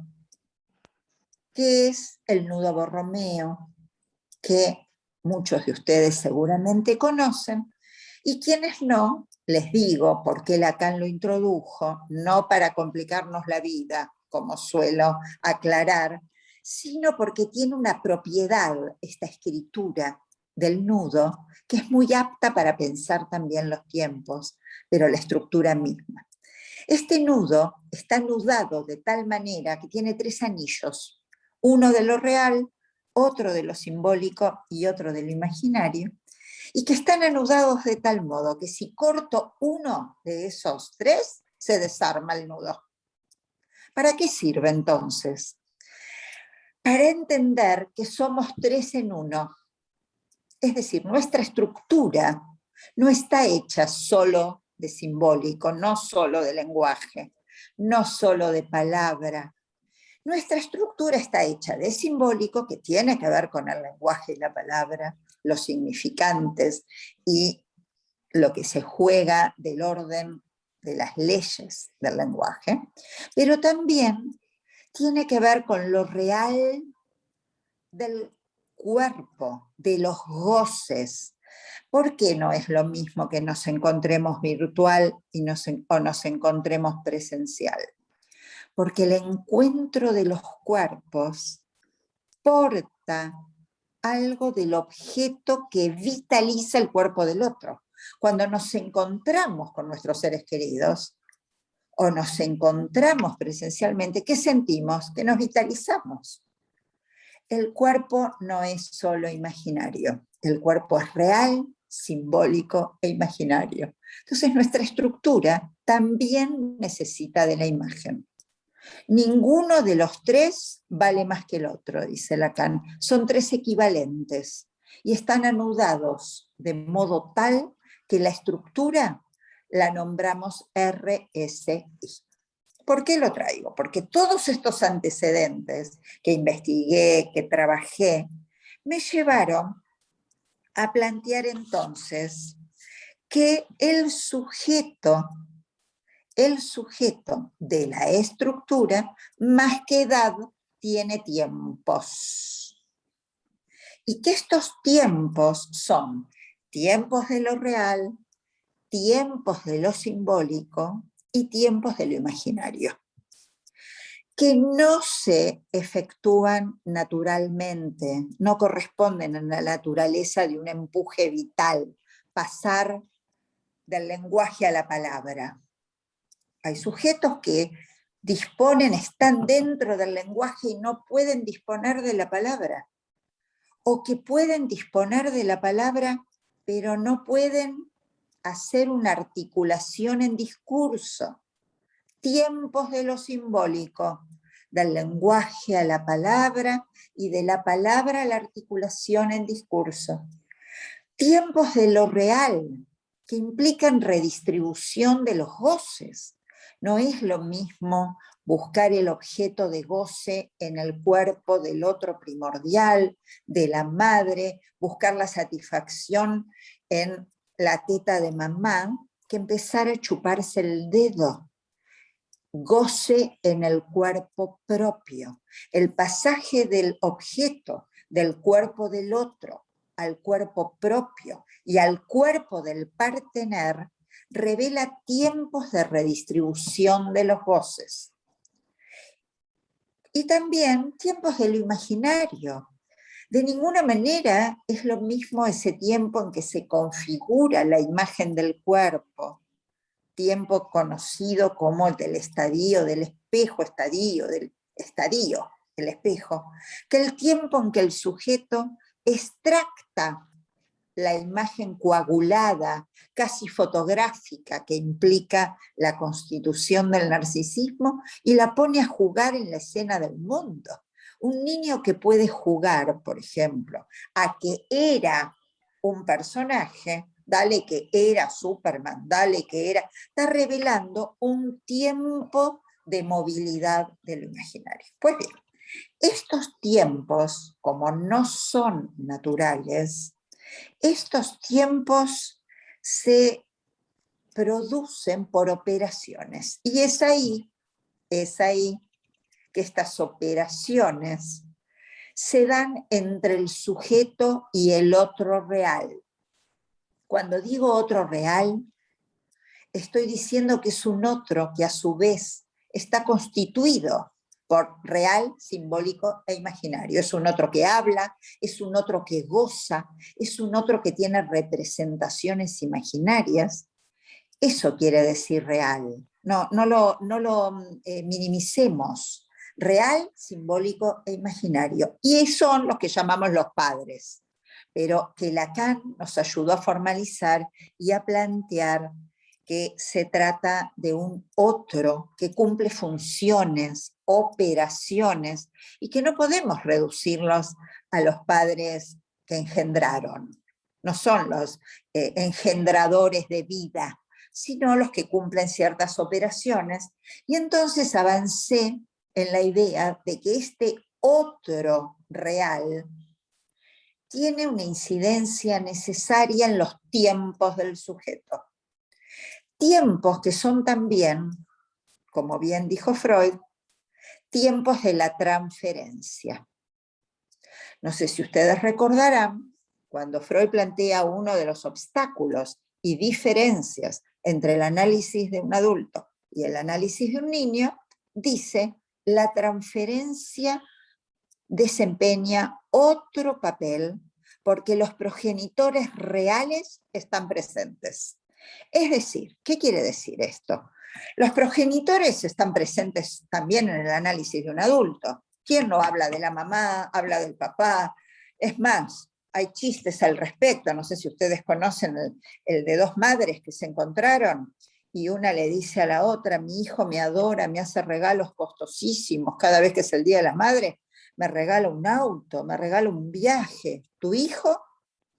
que es el nudo Borromeo, que muchos de ustedes seguramente conocen, y quienes no, les digo por qué Lacan lo introdujo, no para complicarnos la vida, como suelo aclarar, sino porque tiene una propiedad, esta escritura del nudo, que es muy apta para pensar también los tiempos, pero la estructura misma. Este nudo está nudado de tal manera que tiene 3 anillos, uno de lo real, otro de lo simbólico y otro de lo imaginario, y que están anudados de tal modo que si corto uno de esos tres, se desarma el nudo. ¿Para qué sirve entonces? Para entender que somos tres en uno. Es decir, nuestra estructura no está hecha solo de simbólico, no solo de lenguaje, no solo de palabra. Nuestra estructura está hecha de simbólico, que tiene que ver con el lenguaje y la palabra, los significantes y lo que se juega del orden de las leyes del lenguaje, pero también tiene que ver con lo real del cuerpo, de los goces. ¿Por qué no es lo mismo que nos encontremos virtual o nos encontremos presencial? Porque el encuentro de los cuerpos porta algo del objeto que vitaliza el cuerpo del otro. Cuando nos encontramos con nuestros seres queridos o nos encontramos presencialmente, ¿qué sentimos? Que nos vitalizamos. El cuerpo no es solo imaginario, el cuerpo es real, simbólico e imaginario. Entonces nuestra estructura también necesita de la imagen. Ninguno de los tres vale más que el otro, dice Lacan. Son tres equivalentes y están anudados de modo tal que la estructura la nombramos RSI. ¿Por qué lo traigo? Porque todos estos antecedentes que investigué, que trabajé, me llevaron a plantear entonces que el sujeto de la estructura, más que edad, tiene tiempos. Y que estos tiempos son tiempos de lo real, tiempos de lo simbólico y tiempos de lo imaginario, que no se efectúan naturalmente, no corresponden a la naturaleza de un empuje vital, pasar del lenguaje a la palabra. Hay sujetos que disponen, están dentro del lenguaje y no pueden disponer de la palabra, o que pueden disponer de la palabra, pero no pueden hacer una articulación en discurso. Tiempos de lo simbólico, del lenguaje a la palabra y de la palabra a la articulación en discurso. Tiempos de lo real, que implican redistribución de los goces. No es lo mismo buscar el objeto de goce en el cuerpo del otro primordial, de la madre, buscar la satisfacción en la teta de mamá, que empezar a chuparse el dedo. Goce en el cuerpo propio. El pasaje del objeto, del cuerpo del otro, al cuerpo propio y al cuerpo del partener, revela tiempos de redistribución de los goces. Y también tiempos de lo imaginario. De ninguna manera es lo mismo ese tiempo en que se configura la imagen del cuerpo, tiempo conocido como el del estadio, del espejo, el espejo, que el tiempo en que el sujeto extracta la imagen coagulada, casi fotográfica, que implica la constitución del narcisismo, y la pone a jugar en la escena del mundo. Un niño que puede jugar, por ejemplo, a que era un personaje, dale que era Superman, dale que era, está revelando un tiempo de movilidad de lo imaginario. Pues bien, estos tiempos, como no son naturales, estos tiempos se producen por operaciones. Y es ahí que estas operaciones se dan entre el sujeto y el otro real. Cuando digo otro real, estoy diciendo que es un otro que a su vez está constituido por real, simbólico e imaginario. Es un otro que habla, es un otro que goza, es un otro que tiene representaciones imaginarias. Eso quiere decir real. No lo minimicemos. Real, simbólico e imaginario. Y son los que llamamos los padres. pero que Lacan nos ayudó a formalizar y a plantear que se trata de un otro que cumple funciones, operaciones, y que no podemos reducirlos a los padres que engendraron. No son los engendradores de vida, sino los que cumplen ciertas operaciones. Y entonces avancé en la idea de que este otro real tiene una incidencia necesaria en los tiempos del sujeto. Tiempos que son también, como bien dijo Freud, tiempos de la transferencia. No sé si ustedes recordarán, cuando Freud plantea uno de los obstáculos y diferencias entre el análisis de un adulto y el análisis de un niño, dice, la transferencia desempeña otro papel porque los progenitores reales están presentes. Es decir, ¿qué quiere decir esto? Los progenitores están presentes también en el análisis de un adulto. ¿Quién no habla de la mamá, habla del papá? Es más, hay chistes al respecto, no sé si ustedes conocen el de dos madres que se encontraron y una le dice a la otra, mi hijo me adora, me hace regalos costosísimos, cada vez que es el Día de la Madre, me regala un auto, me regala un viaje. ¿Tu hijo?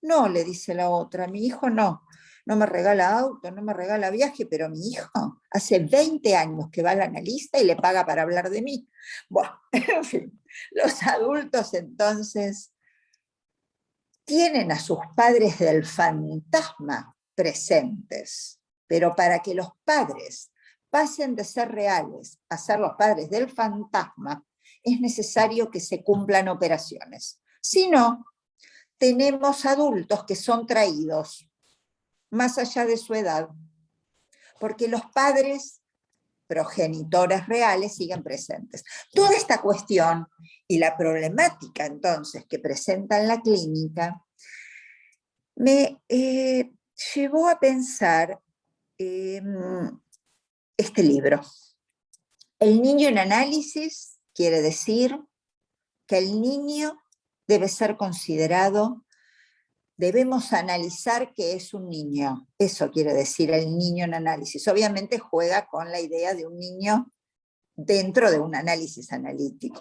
No, le dice la otra, mi hijo no me regala auto, no me regala viaje, pero mi hijo hace 20 años que va al analista y le paga para hablar de mí. Bueno, en fin, los adultos entonces tienen a sus padres del fantasma presentes, pero para que los padres pasen de ser reales a ser los padres del fantasma, es necesario que se cumplan operaciones. Si no, tenemos adultos que son traídos más allá de su edad, porque los padres progenitores reales siguen presentes. Toda esta cuestión y la problemática entonces que presenta en la clínica me llevó a pensar este libro. El niño en análisis quiere decir que el niño debe ser considerado, debemos analizar que es un niño. Eso quiere decir el niño en análisis. Obviamente juega con la idea de un niño dentro de un análisis analítico.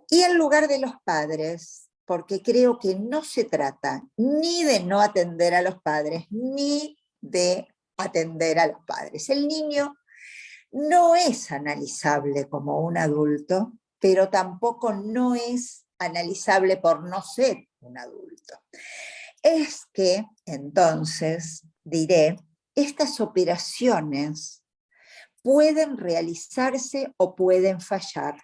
Y en lugar de los padres, porque creo que no se trata ni de no atender a los padres, ni de atender a los padres. El niño no es analizable como un adulto, pero tampoco no es analizable por no ser un adulto. Es que, entonces, diré, estas operaciones pueden realizarse o pueden fallar.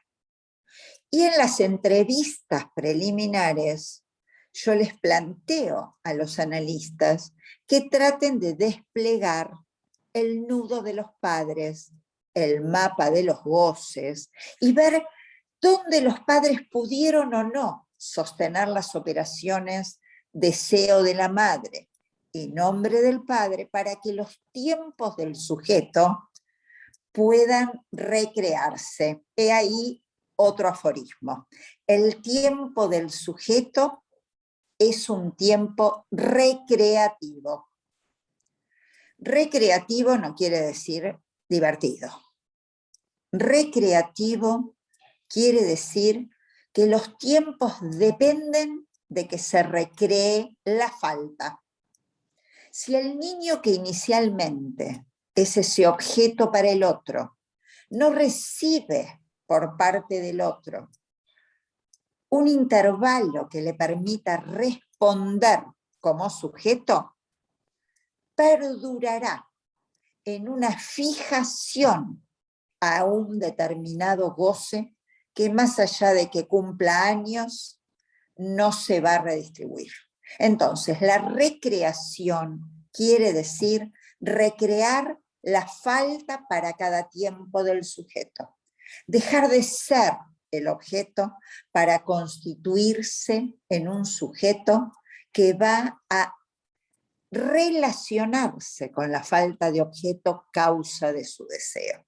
Y en las entrevistas preliminares, yo les planteo a los analistas que traten de desplegar el nudo de los padres, el mapa de los goces, y ver dónde los padres pudieron o no sostener las operaciones deseo de la madre y nombre del padre para que los tiempos del sujeto puedan recrearse. He ahí otro aforismo. El tiempo del sujeto es un tiempo recreativo. Recreativo no quiere decir divertido. Recreativo quiere decir que los tiempos dependen de que se recree la falta. Si el niño que inicialmente es ese objeto para el otro no recibe por parte del otro un intervalo que le permita responder como sujeto, perdurará en una fijación a un determinado goce que más allá de que cumpla años, no se va a redistribuir. Entonces, la recreación quiere decir recrear la falta para cada tiempo del sujeto. Dejar de ser el objeto para constituirse en un sujeto que va a relacionarse con la falta de objeto causa de su deseo.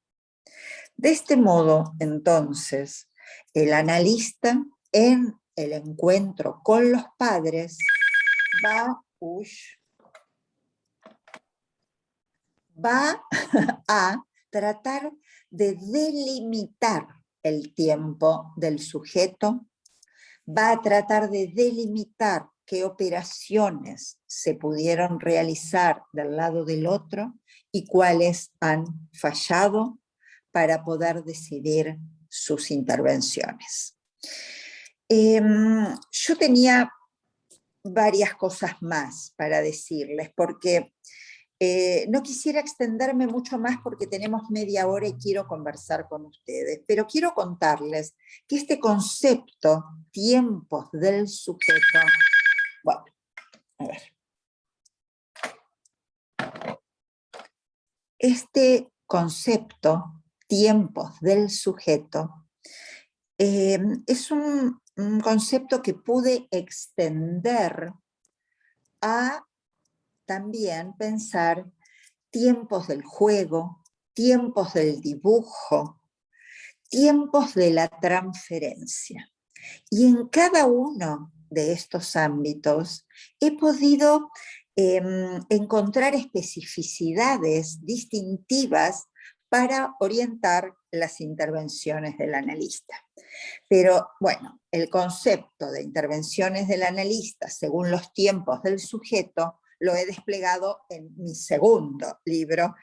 De este modo, entonces, el analista en el encuentro con los padres va a tratar de delimitar el tiempo del sujeto, va a tratar de delimitar qué operaciones se pudieron realizar del lado del otro y cuáles han fallado para poder decidir sus intervenciones. Yo tenía varias cosas más para decirles, porque no quisiera extenderme mucho más porque tenemos media hora y quiero conversar con ustedes, pero quiero contarles que este concepto, tiempos del sujeto, bueno, a ver. Este concepto, tiempos del sujeto, es un concepto que pude extender a también pensar tiempos del juego, tiempos del dibujo, tiempos de la transferencia. Y en cada uno de estos ámbitos he podido encontrar especificidades distintivas para orientar las intervenciones del analista. Pero bueno, el concepto de intervenciones del analista según los tiempos del sujeto lo he desplegado en mi segundo libro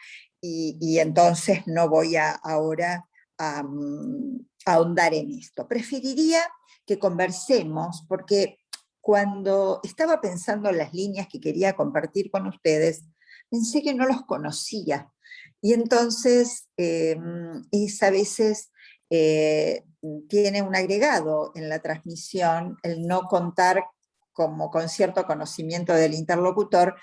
y entonces no voy ahora a ahondar en esto. Preferiría que conversemos porque cuando estaba pensando en las líneas que quería compartir con ustedes, pensé que no los conocía. Y entonces a veces tiene un agregado en la transmisión el no contar como con cierto conocimiento del interlocutor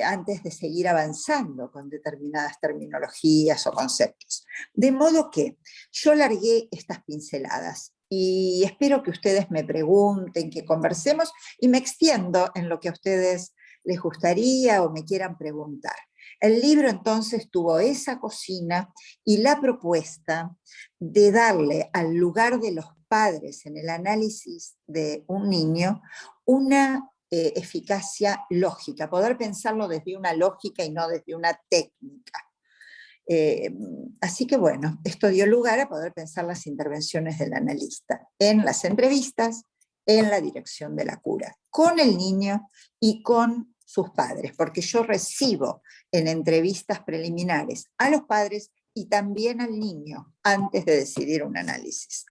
antes de seguir avanzando con determinadas terminologías o conceptos. De modo que yo largué estas pinceladas y espero que ustedes me pregunten, que conversemos y me extiendo en lo que a ustedes les gustaría o me quieran preguntar. El libro entonces tuvo esa cocina y la propuesta de darle al lugar de los padres en el análisis de un niño una eficacia lógica, poder pensarlo desde una lógica y no desde una técnica. Así que bueno, esto dio lugar a poder pensar las intervenciones del analista en las entrevistas, en la dirección de la cura, con el niño y con sus padres, porque yo recibo en entrevistas preliminares a los padres y también al niño antes de decidir un análisis.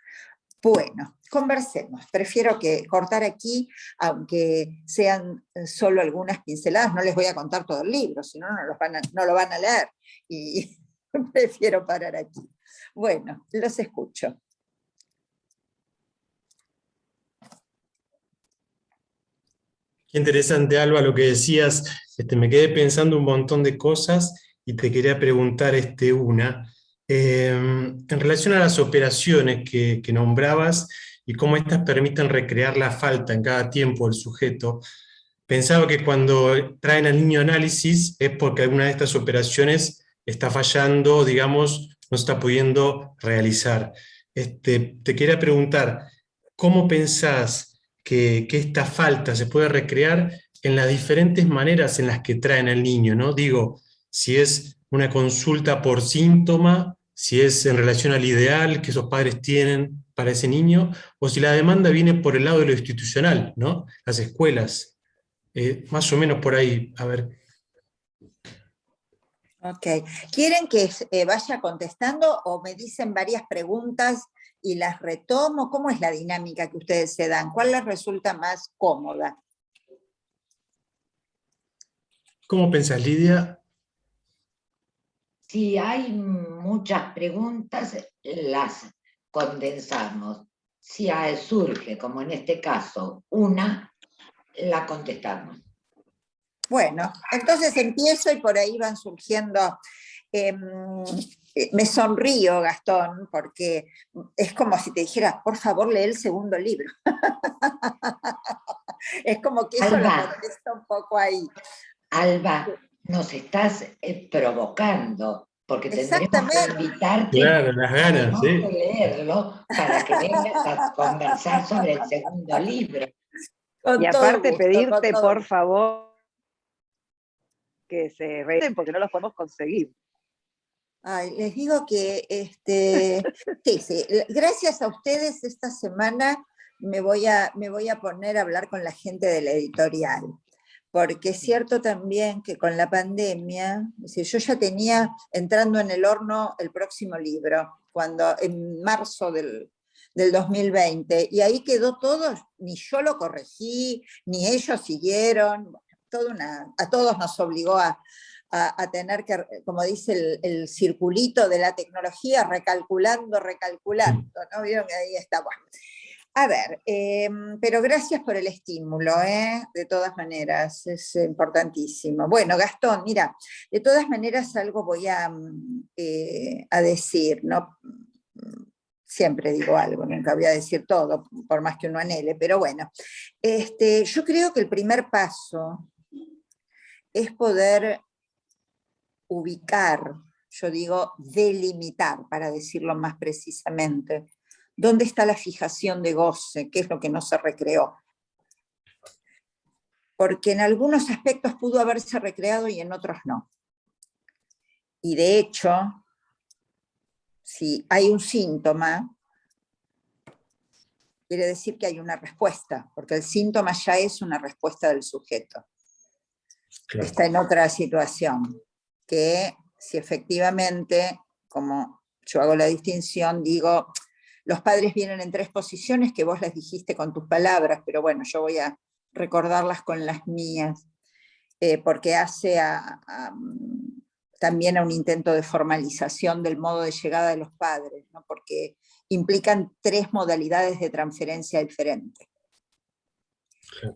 Bueno, conversemos. Prefiero que cortar aquí, aunque sean solo algunas pinceladas, no les voy a contar todo el libro, si no, no lo van a leer. Y prefiero parar aquí. Bueno, los escucho. Qué interesante, Alba, lo que decías. Me quedé pensando un montón de cosas y te quería preguntar una. En relación a las operaciones que nombrabas y cómo éstas permiten recrear la falta en cada tiempo del sujeto, pensaba que cuando traen al niño análisis es porque alguna de estas operaciones está fallando, digamos, no se está pudiendo realizar. Te quería preguntar, ¿cómo pensás que esta falta se puede recrear en las diferentes maneras en las que traen al niño, ¿no? Digo, si es una consulta por síntoma, si es en relación al ideal que esos padres tienen para ese niño, o si la demanda viene por el lado de lo institucional, ¿no? Las escuelas. Más o menos por ahí, a ver. Ok. ¿Quieren que vaya contestando o me dicen varias preguntas y las retomo? ¿Cómo es la dinámica que ustedes se dan? ¿Cuál les resulta más cómoda? ¿Cómo pensás, Lidia? Si hay muchas preguntas, las condensamos. Si surge, como en este caso, una, la contestamos. Bueno, entonces empiezo y por ahí van surgiendo. Me sonrío, Gastón, porque es como si te dijera, por favor, lee el segundo libro. Es como que eso Alba, lo contesta un poco ahí. Alba, nos estás provocando, porque tendremos Exactamente. que invitarte Claro, las ganas, que ¿sí? leerlo para que vengas a conversar sobre el segundo libro. Con Y todo aparte gusto, pedirte, con todo por gusto. favor, que se reten porque no los podemos conseguir. Ay, les digo que sí, gracias a ustedes esta semana me voy a poner a hablar con la gente de la editorial, porque es cierto también que con la pandemia, es decir, yo ya tenía entrando en el horno el próximo libro, cuando en marzo del 2020, y ahí quedó todo, ni yo lo corregí, ni ellos siguieron, a todos nos obligó a tener que, como dice el circulito de la tecnología, recalculando, ¿no? Vieron que ahí está. Bueno. A ver, pero gracias por el estímulo, de todas maneras, es importantísimo. Bueno, Gastón, mira, de todas maneras algo voy a decir, ¿no? Siempre digo algo, nunca voy a decir todo, por más que uno anhele, pero bueno. Yo creo que el primer paso es poder ubicar, yo digo delimitar, para decirlo más precisamente, dónde está la fijación de goce, qué es lo que no se recreó. Porque en algunos aspectos pudo haberse recreado y en otros no. Y de hecho, si hay un síntoma, quiere decir que hay una respuesta, porque el síntoma ya es una respuesta del sujeto. Claro. Está en otra situación, que si efectivamente, como yo hago la distinción, digo, los padres vienen en 3 posiciones que vos las dijiste con tus palabras, pero bueno, yo voy a recordarlas con las mías, porque hace también a un intento de formalización del modo de llegada de los padres, ¿no? Porque implican 3 modalidades de transferencia diferentes. Sí.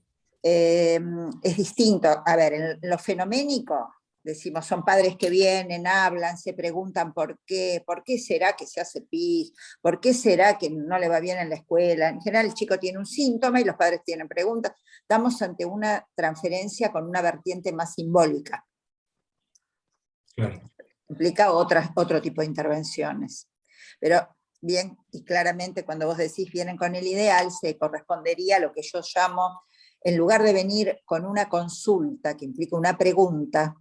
Es distinto, a ver, en lo fenoménico, decimos, son padres que vienen, hablan, se preguntan por qué será que se hace pis, por qué será que no le va bien en la escuela. En general el chico tiene un síntoma y los padres tienen preguntas. Estamos ante una transferencia con una vertiente más simbólica. Claro. Implica otro tipo de intervenciones. Pero bien, y claramente cuando vos decís vienen con el ideal, se correspondería a lo que yo llamo, en lugar de venir con una consulta que implica una pregunta,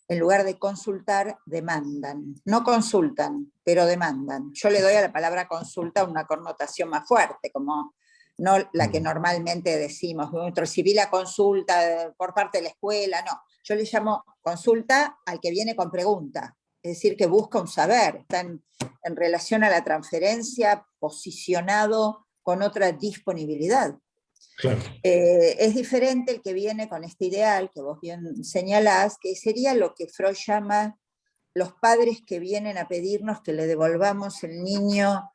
en lugar de consultar, demandan. No consultan, pero demandan. Yo le doy a la palabra consulta una connotación más fuerte, como no la que normalmente decimos, recibí la consulta por parte de la escuela, no. Yo le llamo consulta al que viene con pregunta, es decir, que busca un saber, está en relación a la transferencia, posicionado con otra disponibilidad. Claro. Es diferente el que viene con este ideal que vos bien señalás, que sería lo que Freud llama los padres que vienen a pedirnos que le devolvamos el niño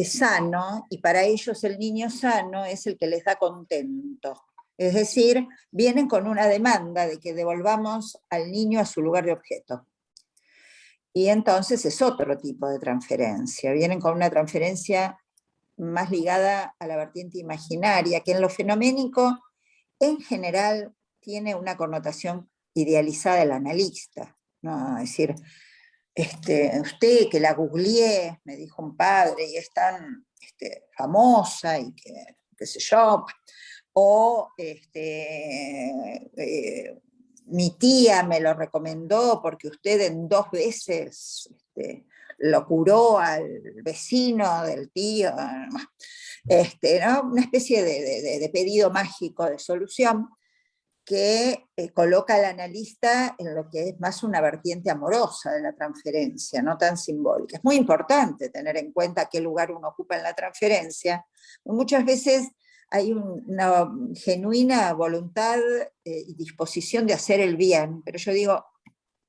sano, y para ellos el niño sano es el que les da contento. Es decir, vienen con una demanda de que devolvamos al niño a su lugar de objeto. Y entonces es otro tipo de transferencia. Vienen con una transferencia más ligada a la vertiente imaginaria, que en lo fenoménico, en general, tiene una connotación idealizada del analista, ¿no? Es decir, usted que la googleé, me dijo un padre, y es tan famosa, y que, qué sé yo, o mi tía me lo recomendó porque usted en 2 veces lo curó al vecino del tío, ¿no? Una especie de pedido mágico de solución que coloca al analista en lo que es más una vertiente amorosa de la transferencia, no tan simbólica. Es muy importante tener en cuenta qué lugar uno ocupa en la transferencia. Muchas veces hay una genuina voluntad y disposición de hacer el bien, pero yo digo,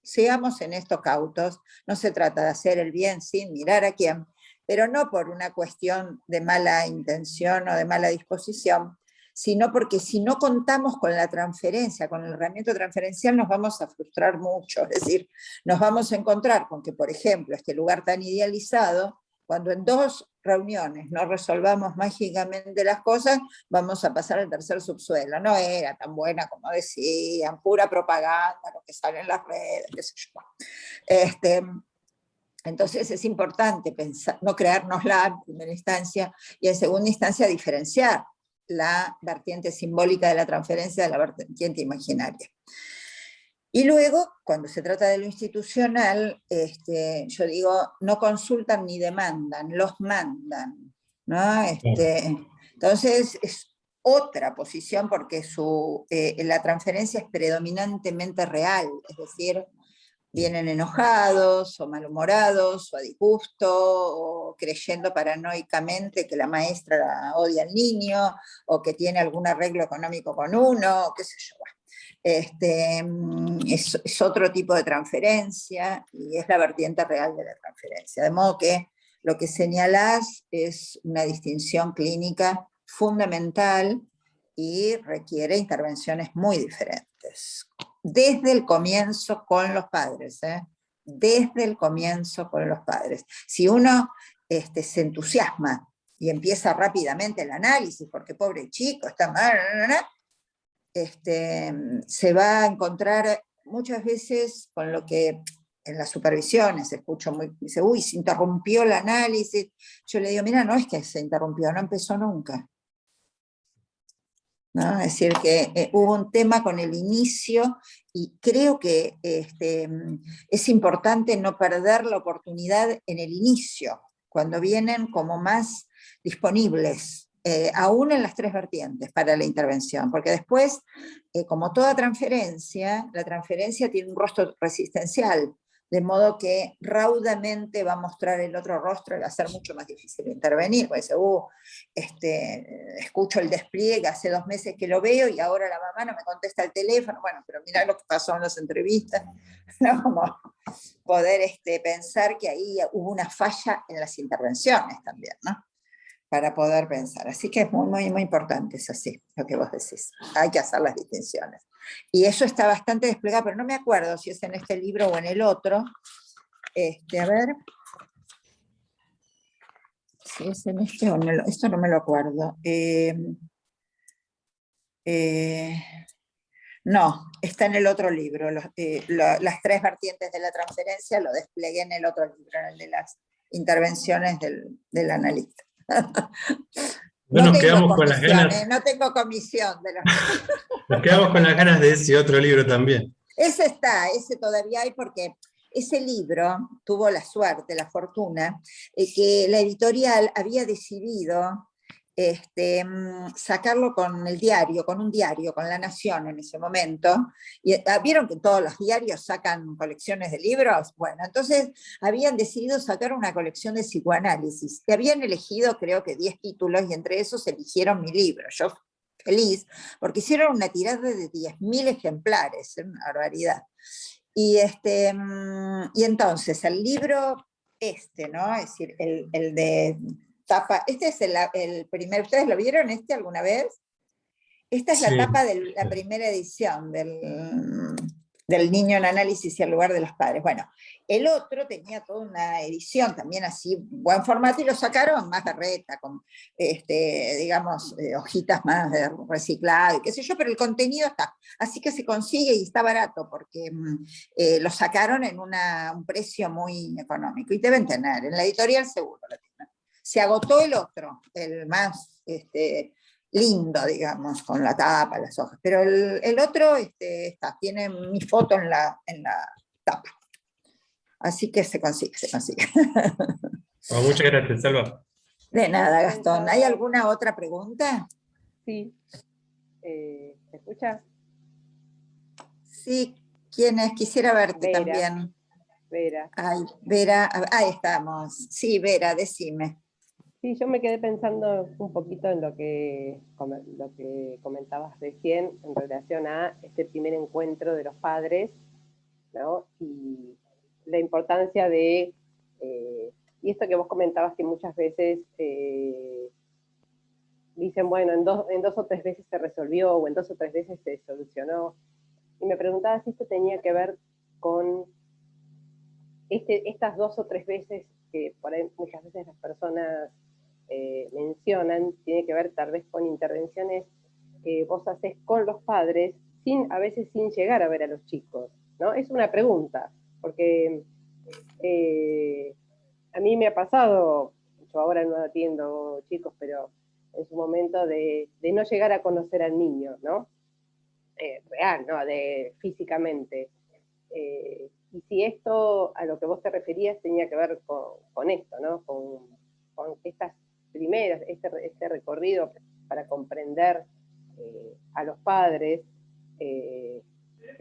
seamos en estos cautos, no se trata de hacer el bien sin mirar a quién, pero no por una cuestión de mala intención o de mala disposición, sino porque si no contamos con la transferencia, con el herramienta transferencial, nos vamos a frustrar mucho. Es decir, nos vamos a encontrar con que, por ejemplo, este lugar tan idealizado, cuando en 2 reuniones no resolvamos mágicamente las cosas, vamos a pasar al tercer subsuelo. No era tan buena como decían, pura propaganda, lo que sale en las redes, qué sé yo. Entonces es importante pensar, no creárnosla en primera instancia, y en segunda instancia diferenciar la vertiente simbólica de la transferencia de la vertiente imaginaria. Y luego, cuando se trata de lo institucional, yo digo, no consultan ni demandan, los mandan, ¿no? Entonces, es otra posición porque la transferencia es predominantemente real, es decir, vienen enojados o malhumorados o a disgusto o creyendo paranoicamente que la maestra odia al niño o que tiene algún arreglo económico con uno, qué sé yo. Es otro tipo de transferencia y es la vertiente real de la transferencia. De modo que lo que señalás es una distinción clínica fundamental y requiere intervenciones muy diferentes. Desde el comienzo con los padres, desde el comienzo con los padres. Si uno se entusiasma y empieza rápidamente el análisis, porque pobre chico, está mal, se va a encontrar muchas veces con lo que en las supervisiones escucho dice, uy, se interrumpió el análisis. Yo le digo, mira, no es que se interrumpió, no empezó nunca. ¿No? Es decir, que hubo un tema con el inicio y creo que es importante no perder la oportunidad en el inicio, cuando vienen como más disponibles, aún en las tres vertientes para la intervención, porque después, como toda transferencia, la transferencia tiene un rostro resistencial, de modo que raudamente va a mostrar el otro rostro y va a ser mucho más difícil intervenir, porque dice, escucho el despliegue, hace 2 meses que lo veo y ahora la mamá no me contesta el teléfono, bueno, pero mirá lo que pasó en las entrevistas, ¿no? Como poder pensar que ahí hubo una falla en las intervenciones también, ¿no? Para poder pensar. Así que es muy, muy, muy importante, es así, lo que vos decís. Hay que hacer las distinciones. Y eso está bastante desplegado, pero no me acuerdo si es en este libro o en el otro. A ver. Si es en este o en el... Esto no me lo acuerdo. No, está en el otro libro. Las tres vertientes de la transferencia lo desplegué en el otro libro, en el de las intervenciones del analista. No nos quedamos con las ganas. No tengo comisión de los... Nos quedamos con las ganas de ese otro libro también. Ese todavía hay porque ese libro tuvo la suerte, la fortuna, que la editorial había decidido sacarlo con el diario, con un diario, con La Nación en ese momento. Y vieron que todos los diarios sacan colecciones de libros. Bueno, entonces habían decidido sacar una colección de psicoanálisis y habían elegido creo que 10 títulos y entre esos eligieron mi libro. Yo feliz, porque hicieron una tirada de 10.000 ejemplares, una barbaridad. Y entonces el libro ¿no? Es decir, el de tapa, este es el primer, ¿ustedes lo vieron alguna vez? Esta es la tapa de la primera edición del niño en análisis y el lugar de los padres. Bueno, el otro tenía toda una edición también así, buen formato, y lo sacaron más berreta, con, digamos, hojitas más de reciclado, y qué sé yo, pero el contenido está. Así que se consigue y está barato, porque lo sacaron en un precio muy económico. Y deben tener, en la editorial seguro lo tienen. Se agotó el otro, el más... lindo, digamos, con la tapa, las hojas. Pero el otro tiene mi foto en la tapa. Así que se consigue. Bueno, muchas gracias, Salva. De nada, Gastón. ¿Hay alguna otra pregunta? Sí. ¿Me escuchas? Sí, ¿quiénes? Quisiera verte Vera. también. Vera. Ay, Vera, ahí estamos. Sí, Vera, decime. Sí, yo me quedé pensando un poquito en lo que comentabas recién en relación a este primer encuentro de los padres, ¿no? Y la importancia de, y esto que vos comentabas que muchas veces dicen, bueno, en dos o tres veces se resolvió o en 2 o 3 veces se solucionó. Y me preguntaba si esto tenía que ver con estas 2 o 3 veces que por ahí muchas veces las personas mencionan, tiene que ver tal vez con intervenciones que vos haces con los padres, a veces sin llegar a ver a los chicos, ¿no? Es una pregunta, porque a mí me ha pasado, yo ahora no atiendo chicos, pero en su momento de no llegar a conocer al niño, ¿no? Real, ¿no? Físicamente. Y si esto, a lo que vos te referías, tenía que ver con esto, ¿no? Con estas primeras, este recorrido para comprender a los padres, que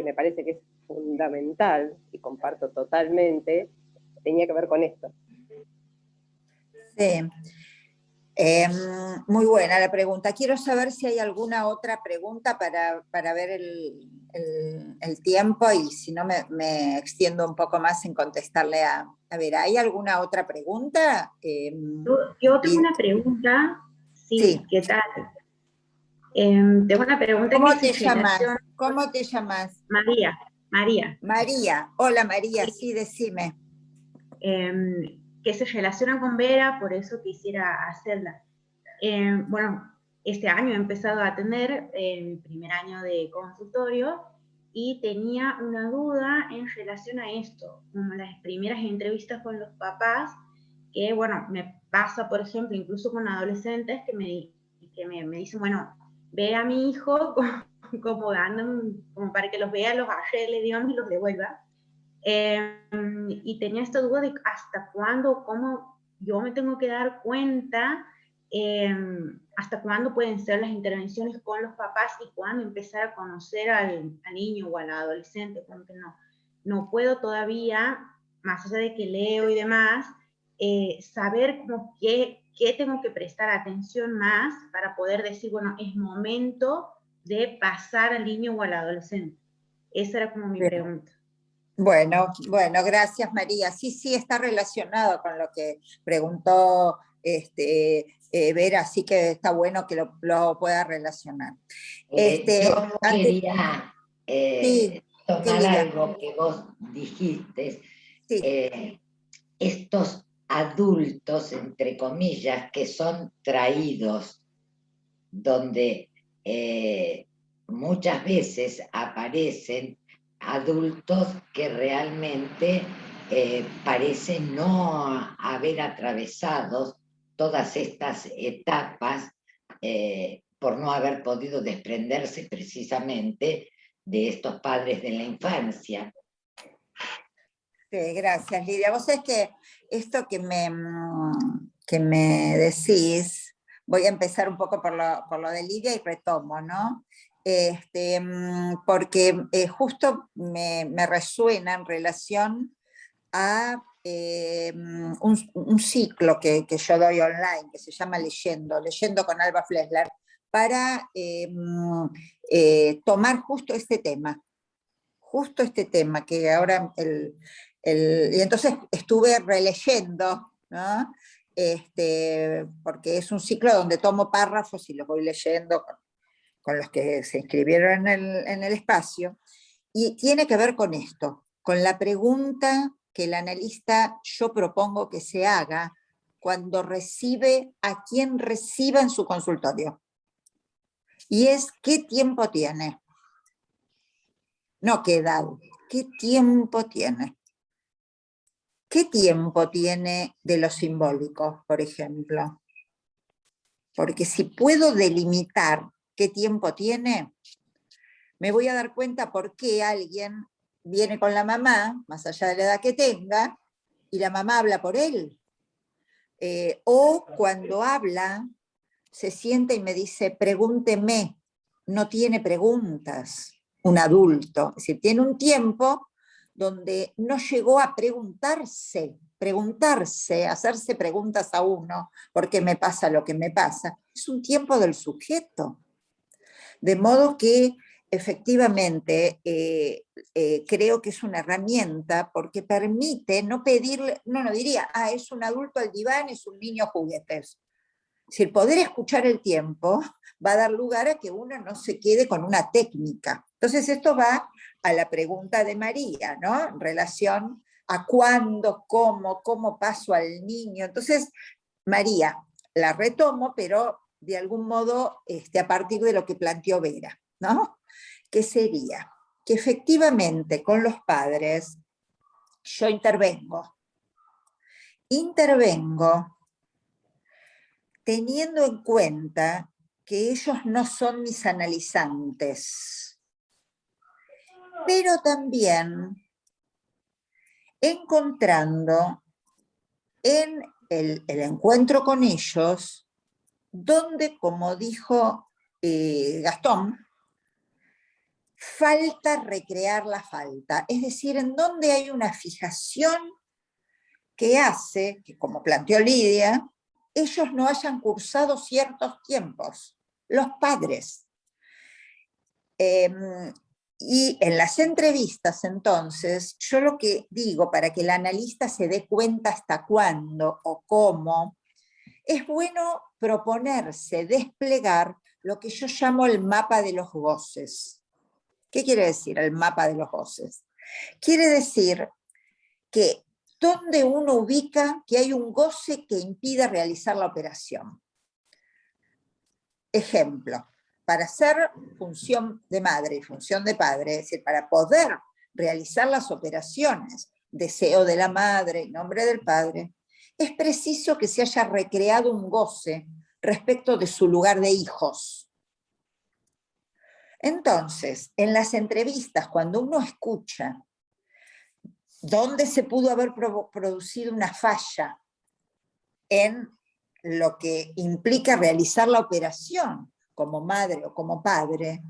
me parece que es fundamental, y comparto totalmente, tenía que ver con esto. Sí. Muy buena la pregunta. Quiero saber si hay alguna otra pregunta para ver el tiempo, y si no me extiendo un poco más en contestarle a Vera. ¿Hay alguna otra pregunta? Yo tengo una pregunta. Sí, ¿qué tal? Tengo una pregunta. ¿Cómo que te llamas? ¿Cómo te llamas? María. María. Hola María, sí, decime. Que se relaciona con Vera, por eso quisiera hacerla. Bueno, este año he empezado a atender el primer año de consultorio y tenía una duda en relación a esto, como las primeras entrevistas con los papás, que bueno, me pasa, por ejemplo, incluso con adolescentes que me dicen, bueno, ve a mi hijo como andan, como para que los vea, los arregle, digamos, y los devuelva. Y tenía esta duda de hasta cuándo, cómo yo me tengo que dar cuenta, hasta cuándo pueden ser las intervenciones con los papás y cuándo empezar a conocer al niño o al adolescente, porque no puedo todavía, más allá de que leo y demás, saber como qué tengo que prestar atención más para poder decir, bueno, es momento de pasar al niño o al adolescente. Esa era como mi pregunta. Bueno, gracias María. Sí, está relacionado con lo que preguntó Vera, así que está bueno que lo pueda relacionar. Yo quería sí, tomar algo que vos dijiste. Sí. Estos adultos, entre comillas, que son traídos, donde muchas veces aparecen adultos que realmente parecen no haber atravesado todas estas etapas por no haber podido desprenderse precisamente de estos padres de la infancia. Sí, gracias Lidia. Vos sabés que esto que me decís, voy a empezar un poco por lo de Lidia y retomo, ¿no? Porque justo me resuena en relación a un ciclo que yo doy online, que se llama Leyendo con Alba Flesler, para tomar justo este tema, que ahora y entonces estuve releyendo, ¿no? Porque es un ciclo donde tomo párrafos y los voy leyendo con los que se inscribieron en el espacio, y tiene que ver con esto, con la pregunta que el analista yo propongo que se haga cuando recibe a quien reciba en su consultorio. Y es, ¿qué tiempo tiene? No qué edad, ¿qué tiempo tiene? ¿Qué tiempo tiene de lo simbólico, por ejemplo? Porque si puedo delimitar qué tiempo tiene, me voy a dar cuenta por qué alguien viene con la mamá, más allá de la edad que tenga, y la mamá habla por él. O cuando habla, se sienta y me dice, pregúnteme, no tiene preguntas, un adulto. Es decir, tiene un tiempo donde no llegó a preguntarse, hacerse preguntas a uno, ¿por qué me pasa lo que me pasa? Es un tiempo del sujeto. De modo que efectivamente creo que es una herramienta porque permite no pedirle, no diría, es un adulto al diván, es un niño juguetes. Si el poder escuchar el tiempo va a dar lugar a que uno no se quede con una técnica. Entonces esto va a la pregunta de María, ¿no? En relación a cuándo, cómo paso al niño. Entonces, María, la retomo, pero de algún modo a partir de lo que planteó Vera, ¿no? Que sería que efectivamente con los padres yo intervengo teniendo en cuenta que ellos no son mis analizantes, pero también encontrando en el encuentro con ellos, donde, como dijo Gastón, falta recrear la falta, es decir, en donde hay una fijación que hace que, como planteó Lidia, ellos no hayan cursado ciertos tiempos, los padres. Y en las entrevistas, entonces, yo lo que digo, para que el analista se dé cuenta hasta cuándo o cómo, es bueno proponerse, desplegar lo que yo llamo el mapa de los goces. ¿Qué quiere decir el mapa de los goces? Quiere decir que donde uno ubica que hay un goce que impida realizar la operación. Ejemplo, para hacer función de madre y función de padre, es decir, para poder realizar las operaciones, deseo de la madre y nombre del padre, es preciso que se haya recreado un goce respecto de su lugar de hijos. Entonces, en las entrevistas, cuando uno escucha dónde se pudo haber producido una falla en lo que implica realizar la operación como madre o como padre,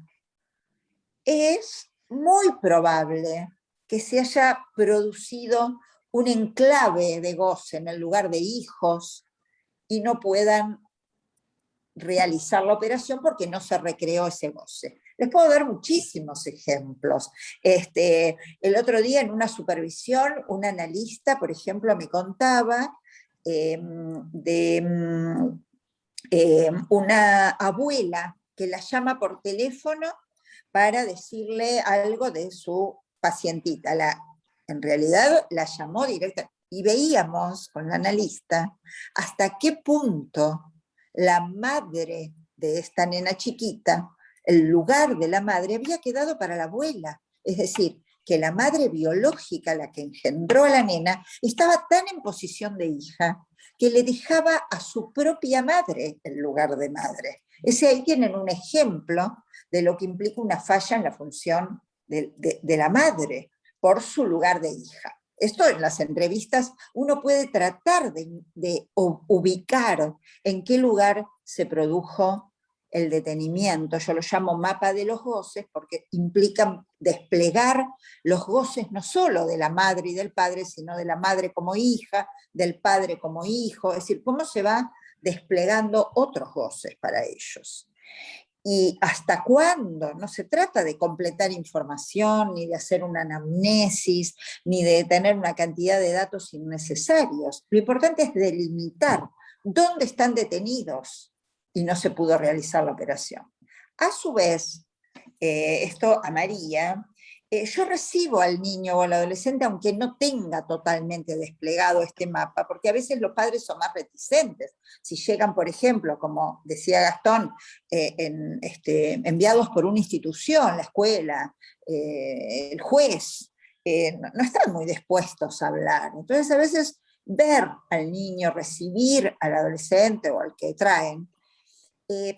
es muy probable que se haya producido un enclave de goce en el lugar de hijos y no puedan realizar la operación porque no se recreó ese goce. Les puedo dar muchísimos ejemplos. El otro día en una supervisión, un analista, por ejemplo, me contaba de una abuela que la llama por teléfono para decirle algo de su pacientita. En realidad la llamó directa y veíamos con la analista hasta qué punto la madre de esta nena chiquita, el lugar de la madre había quedado para la abuela. Es decir, que la madre biológica, la que engendró a la nena, estaba tan en posición de hija que le dejaba a su propia madre el lugar de madre. Ahí tienen un ejemplo de lo que implica una falla en la función de la madre por su lugar de hija. Esto en las entrevistas uno puede tratar de ubicar en qué lugar se produjo el detenimiento. Yo lo llamo mapa de los goces porque implica desplegar los goces no solo de la madre y del padre, sino de la madre como hija, del padre como hijo, es decir, cómo se va desplegando otros goces para ellos. ¿Y hasta cuándo? No se trata de completar información, ni de hacer una anamnesis, ni de tener una cantidad de datos innecesarios. Lo importante es delimitar dónde están detenidos y no se pudo realizar la operación. A su vez, esto a María, yo recibo al niño o al adolescente aunque no tenga totalmente desplegado este mapa, porque a veces los padres son más reticentes. Si llegan, por ejemplo, como decía Gastón, enviados por una institución, la escuela, el juez, no están muy dispuestos a hablar. Entonces a veces ver al niño, recibir al adolescente o al que traen,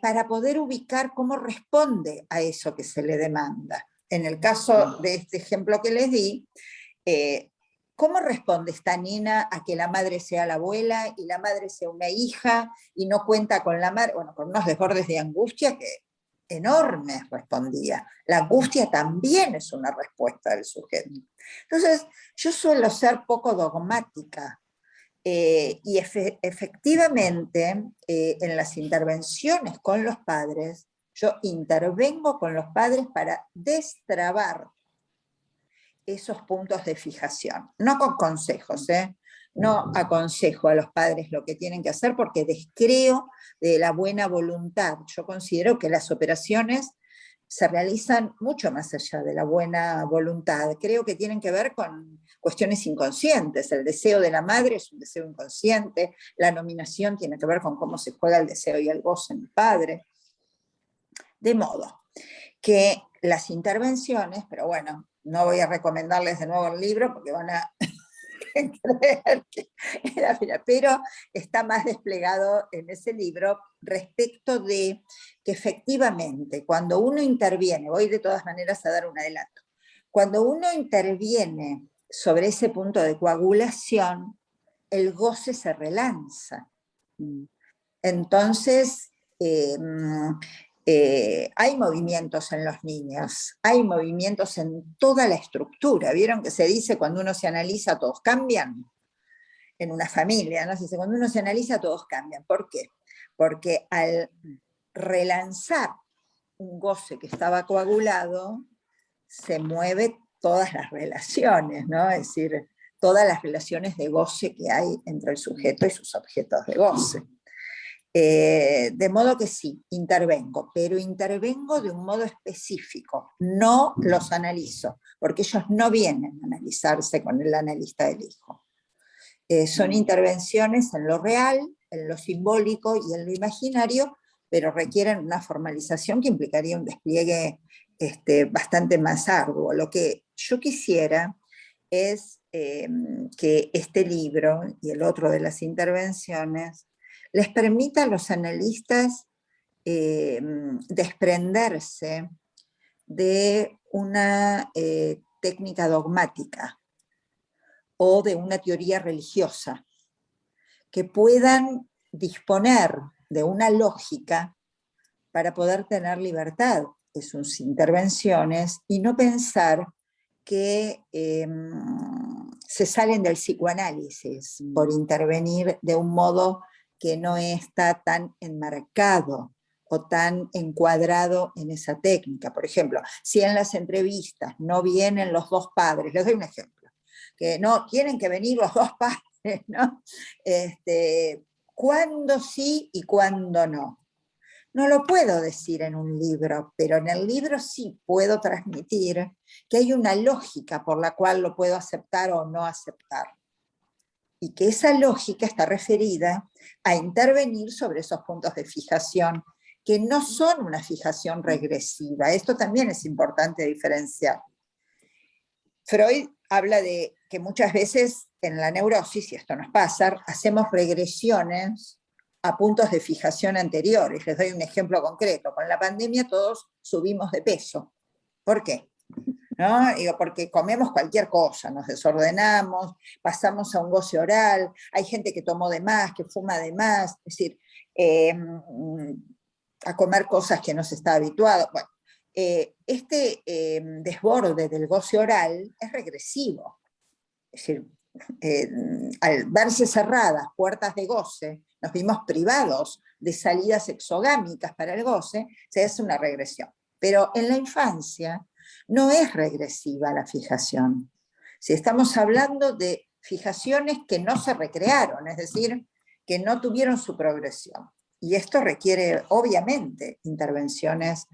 para poder ubicar cómo responde a eso que se le demanda. En el caso de este ejemplo que les di, ¿cómo responde esta nena a que la madre sea la abuela y la madre sea una hija y no cuenta con la madre? Bueno, con unos desbordes de angustia que enormes respondía. La angustia también es una respuesta del sujeto. Entonces, yo suelo ser poco dogmática. Y efectivamente, en las intervenciones con los padres, yo intervengo con los padres para destrabar esos puntos de fijación, no con consejos, no aconsejo a los padres lo que tienen que hacer porque descreo de la buena voluntad. Yo considero que las operaciones se realizan mucho más allá de la buena voluntad. Creo que tienen que ver con cuestiones inconscientes. El deseo de la madre es un deseo inconsciente, la nominación tiene que ver con cómo se juega el deseo y el goce en el padre. De modo que las intervenciones, pero bueno, no voy a recomendarles de nuevo el libro porque van a pueden creer que era final, pero está más desplegado en ese libro respecto de que efectivamente cuando uno interviene, voy de todas maneras a dar un adelanto, cuando uno interviene sobre ese punto de coagulación, el goce se relanza. Entonces, hay movimientos en los niños, hay movimientos en toda la estructura. ¿Vieron que se dice cuando uno se analiza todos cambian? En una familia, ¿no? Se dice cuando uno se analiza todos cambian. ¿Por qué? Porque al relanzar un goce que estaba coagulado, se mueve todas las relaciones, ¿no? Es decir, todas las relaciones de goce que hay entre el sujeto y sus objetos de goce. De modo que sí, intervengo, pero intervengo de un modo específico, no los analizo, porque ellos no vienen a analizarse con el analista del hijo. Son intervenciones en lo real, en lo simbólico y en lo imaginario, pero requieren una formalización que implicaría un despliegue bastante más arduo. Lo que yo quisiera es que este libro y el otro de las intervenciones les permita a los analistas desprenderse de una técnica dogmática o de una teoría religiosa, que puedan disponer de una lógica para poder tener libertad de sus intervenciones y no pensar que se salen del psicoanálisis por intervenir de un modo que no está tan enmarcado o tan encuadrado en esa técnica. Por ejemplo, si en las entrevistas no vienen los dos padres, les doy un ejemplo, que no tienen que venir los dos padres, ¿no? ¿Cuándo sí y cuándo no? No lo puedo decir en un libro, pero en el libro sí puedo transmitir que hay una lógica por la cual lo puedo aceptar o no aceptar. Y que esa lógica está referida a intervenir sobre esos puntos de fijación, que no son una fijación regresiva. Esto también es importante diferenciar. Freud habla de que muchas veces en la neurosis, y esto nos pasa, hacemos regresiones a puntos de fijación anteriores. Les doy un ejemplo concreto. Con la pandemia todos subimos de peso. ¿Por qué? ¿No? Digo, porque comemos cualquier cosa, nos desordenamos, pasamos a un goce oral, hay gente que tomó de más, que fuma de más, es decir, a comer cosas que no se está habituado. Bueno, este desborde del goce oral es regresivo. Es decir, al verse cerradas puertas de goce, nos vimos privados de salidas exogámicas para el goce, se hace una regresión. Pero en la infancia no es regresiva la fijación. Si estamos hablando de fijaciones que no se recrearon, es decir, que no tuvieron su progresión. Y esto requiere, obviamente, intervenciones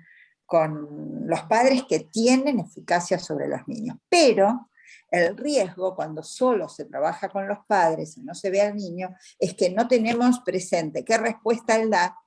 con los padres que tienen eficacia sobre los niños. Pero el riesgo, cuando solo se trabaja con los padres y no se ve al niño, es que no tenemos presente qué respuesta él da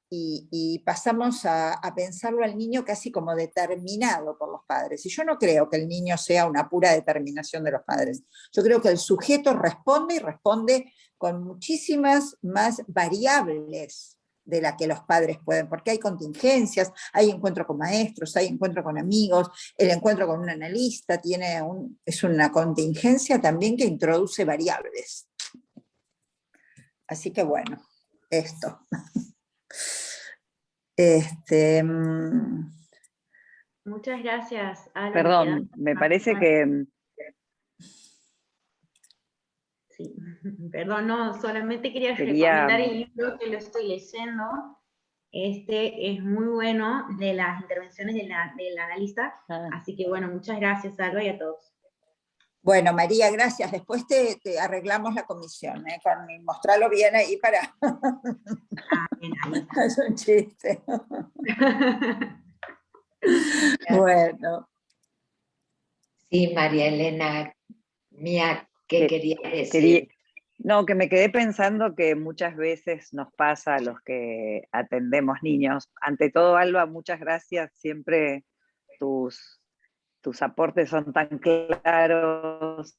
y pasamos a pensarlo al niño casi como determinado por los padres. Y yo no creo que el niño sea una pura determinación de los padres. Yo creo que el sujeto responde y responde con muchísimas más variables de la que los padres pueden, porque hay contingencias, hay encuentro con maestros, hay encuentro con amigos, el encuentro con un analista es una contingencia también que introduce variables. Así que bueno, esto. Muchas gracias, Alba. Perdón, me parece que... Sí, perdón, no, solamente quería recomendar el libro que lo estoy leyendo. Este es muy bueno, de las intervenciones del analista. Así que bueno, muchas gracias, Alba, y a todos. Bueno, María, gracias. Después te arreglamos la comisión, con mostrarlo bien ahí para... Bien, ahí. Es un chiste. Bueno. Sí, María Elena, mía, ¿qué quería decir? No, que me quedé pensando que muchas veces nos pasa a los que atendemos niños. Ante todo, Alba, muchas gracias. Siempre tus aportes son tan claros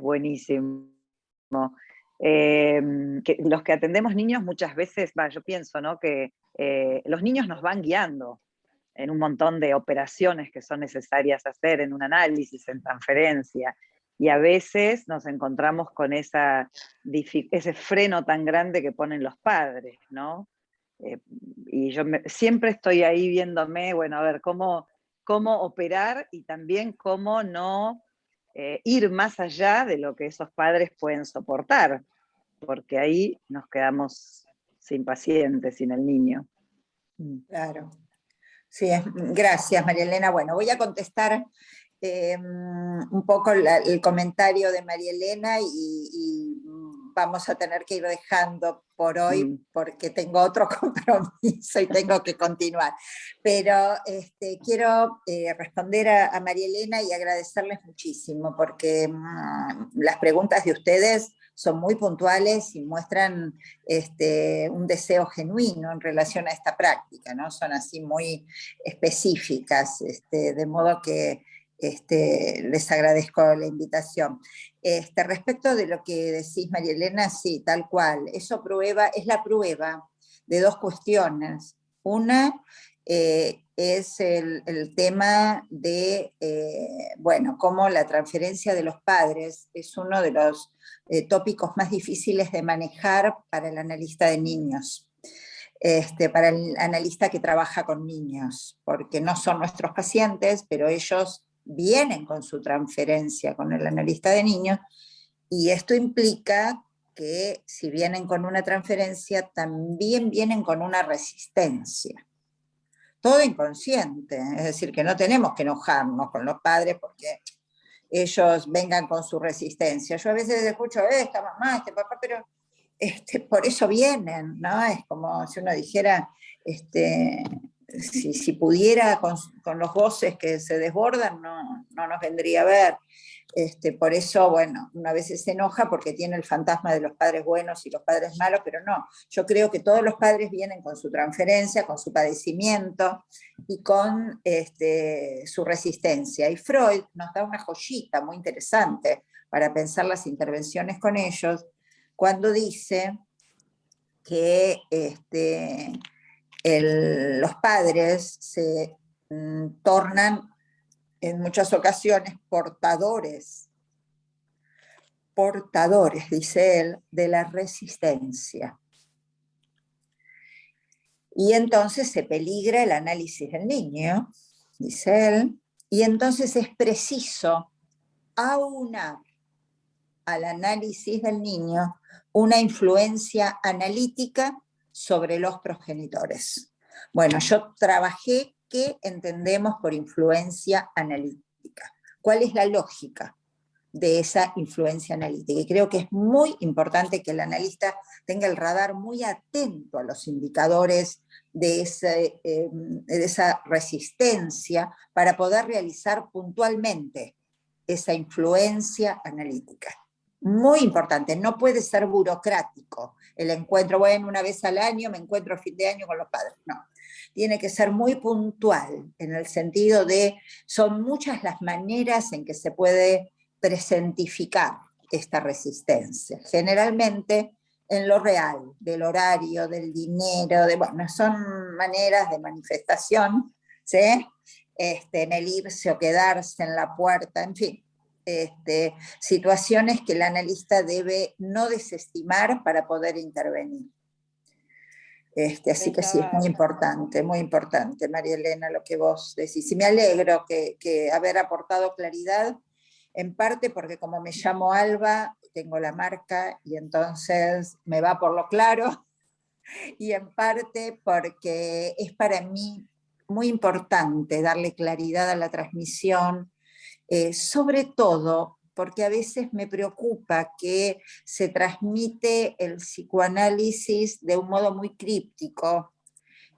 buenísimo. Que los que atendemos niños muchas veces, yo pienso, ¿no? Que los niños nos van guiando en un montón de operaciones que son necesarias hacer, en un análisis, en transferencia, y a veces nos encontramos con ese freno tan grande que ponen los padres, ¿no? Y yo siempre estoy ahí viéndome, bueno, a ver, cómo operar y también cómo no ir más allá de lo que esos padres pueden soportar, porque ahí nos quedamos sin pacientes, sin el niño. Claro. Sí, gracias, María Elena. Bueno, voy a contestar un poco el comentario de María Elena y vamos a tener que ir dejando por hoy porque tengo otro compromiso y tengo que continuar. Pero quiero responder a María Elena y agradecerles muchísimo porque las preguntas de ustedes son muy puntuales y muestran un deseo genuino en relación a esta práctica, ¿no? Son así muy específicas, de modo que les agradezco la invitación. Respecto de lo que decís, María Elena, sí, tal cual, es la prueba de dos cuestiones. Una es el tema de, cómo la transferencia de los padres es uno de los tópicos más difíciles de manejar para el analista de niños, para el analista que trabaja con niños, porque no son nuestros pacientes, pero ellos vienen con su transferencia con el analista de niños, y esto implica que si vienen con una transferencia, también vienen con una resistencia. Todo inconsciente, es decir, que no tenemos que enojarnos con los padres porque ellos vengan con su resistencia. Yo a veces escucho, esta mamá, este papá, pero por eso vienen, ¿no? Es como si uno dijera, si pudiera con los goces que se desbordan, no nos vendría a ver. Por eso, bueno, una vez se enoja porque tiene el fantasma de los padres buenos y los padres malos, pero no. Yo creo que todos los padres vienen con su transferencia, con su padecimiento y con su resistencia. Y Freud nos da una joyita muy interesante para pensar las intervenciones con ellos, cuando dice que los padres se tornan en muchas ocasiones portadores, dice él, de la resistencia. Y entonces se peligra el análisis del niño, dice él, y entonces es preciso aunar al análisis del niño una influencia analítica sobre los progenitores. Bueno, yo trabajé qué entendemos por influencia analítica. ¿Cuál es la lógica de esa influencia analítica? Y creo que es muy importante que el analista tenga el radar muy atento a los indicadores de esa resistencia para poder realizar puntualmente esa influencia analítica. Muy importante, no puede ser burocrático el encuentro, bueno, una vez al año me encuentro a fin de año con los padres, no. Tiene que ser muy puntual, en el sentido de, son muchas las maneras en que se puede presentificar esta resistencia. Generalmente en lo real, del horario, del dinero, son maneras de manifestación, ¿sí? En el irse o quedarse en la puerta, en fin. Situaciones que el analista debe no desestimar para poder intervenir. Así que sí, es muy importante, María Elena, lo que vos decís. Y me alegro que haber aportado claridad, en parte porque como me llamo Alba, tengo la marca y entonces me va por lo claro, y en parte porque es para mí muy importante darle claridad a la transmisión, sobre todo porque a veces me preocupa que se transmite el psicoanálisis de un modo muy críptico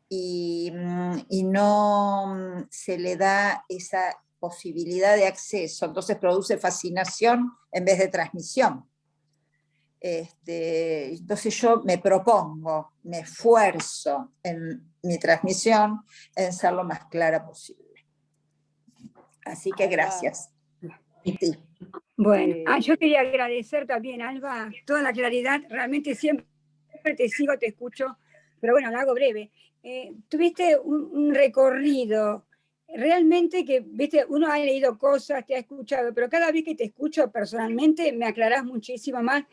y no se le da esa posibilidad de acceso, entonces produce fascinación en vez de transmisión. Entonces yo me propongo, me esfuerzo en mi transmisión en ser lo más clara posible. Así que gracias. Sí. Bueno, yo quería agradecer también, Alba, toda la claridad. Realmente siempre te sigo, te escucho, pero bueno, lo hago breve. Tuviste un recorrido, realmente que, viste, uno ha leído cosas, te ha escuchado, pero cada vez que te escucho personalmente me aclarás muchísimo más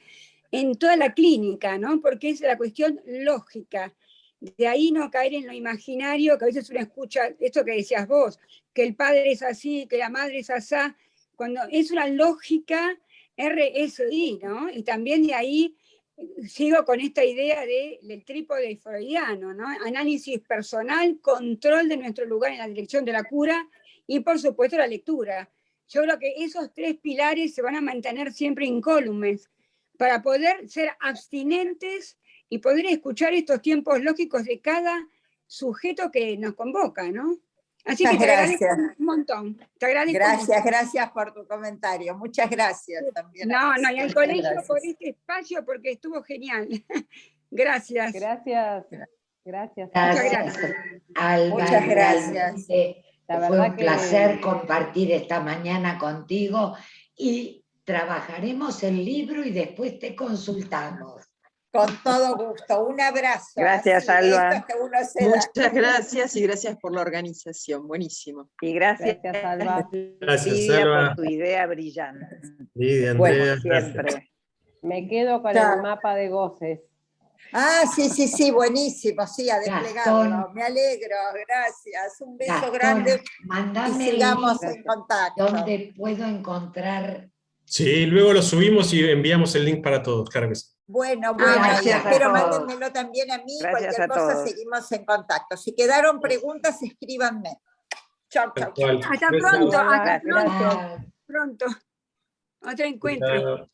en toda la clínica, ¿no? Porque es la cuestión lógica. De ahí no caer en lo imaginario, que a veces uno escucha esto que decías vos, que el padre es así, que la madre es asá, cuando es una lógica RSI, ¿no? Y también de ahí sigo con esta idea del trípode freudiano, ¿no? Análisis personal, control de nuestro lugar en la dirección de la cura y, por supuesto, la lectura. Yo creo que esos tres pilares se van a mantener siempre incólumes para poder ser abstinentes y poder escuchar estos tiempos lógicos de cada sujeto que nos convoca, ¿no? Así que te agradezco un montón. Te agradezco gracias por tu comentario. Muchas gracias también. No, y al colegio por este espacio porque estuvo genial. Gracias. Gracias. Gracias, gracias. Alba. Muchas gracias. Fue un placer compartir esta mañana contigo y trabajaremos el libro y después te consultamos. Con todo gusto. Un abrazo. Gracias, Alba. Muchas gracias y gracias por la organización. Buenísimo. Y gracias, Alba. Gracias, Lidia, Alba. por tu idea brillante. Lidia, Bueno, Andrea, siempre. Me quedo con Chao. el mapa de goces. Sí, buenísimo, sí, a desplegarlo. Gastón. Me alegro, gracias. Un beso Gastón, grande y mandame sigamos el link en contacto. donde puedo encontrar. Sí, luego lo subimos y enviamos el link para todos, claro que sí. Bueno, Gracias y a espero todos. mándenmelo también a mí. Gracias Cualquier a cosa todos. seguimos en contacto. Si quedaron preguntas, escríbanme. Chau. Tal cual. Hasta Besos. pronto, Gracias. pronto. Otro encuentro. Chao.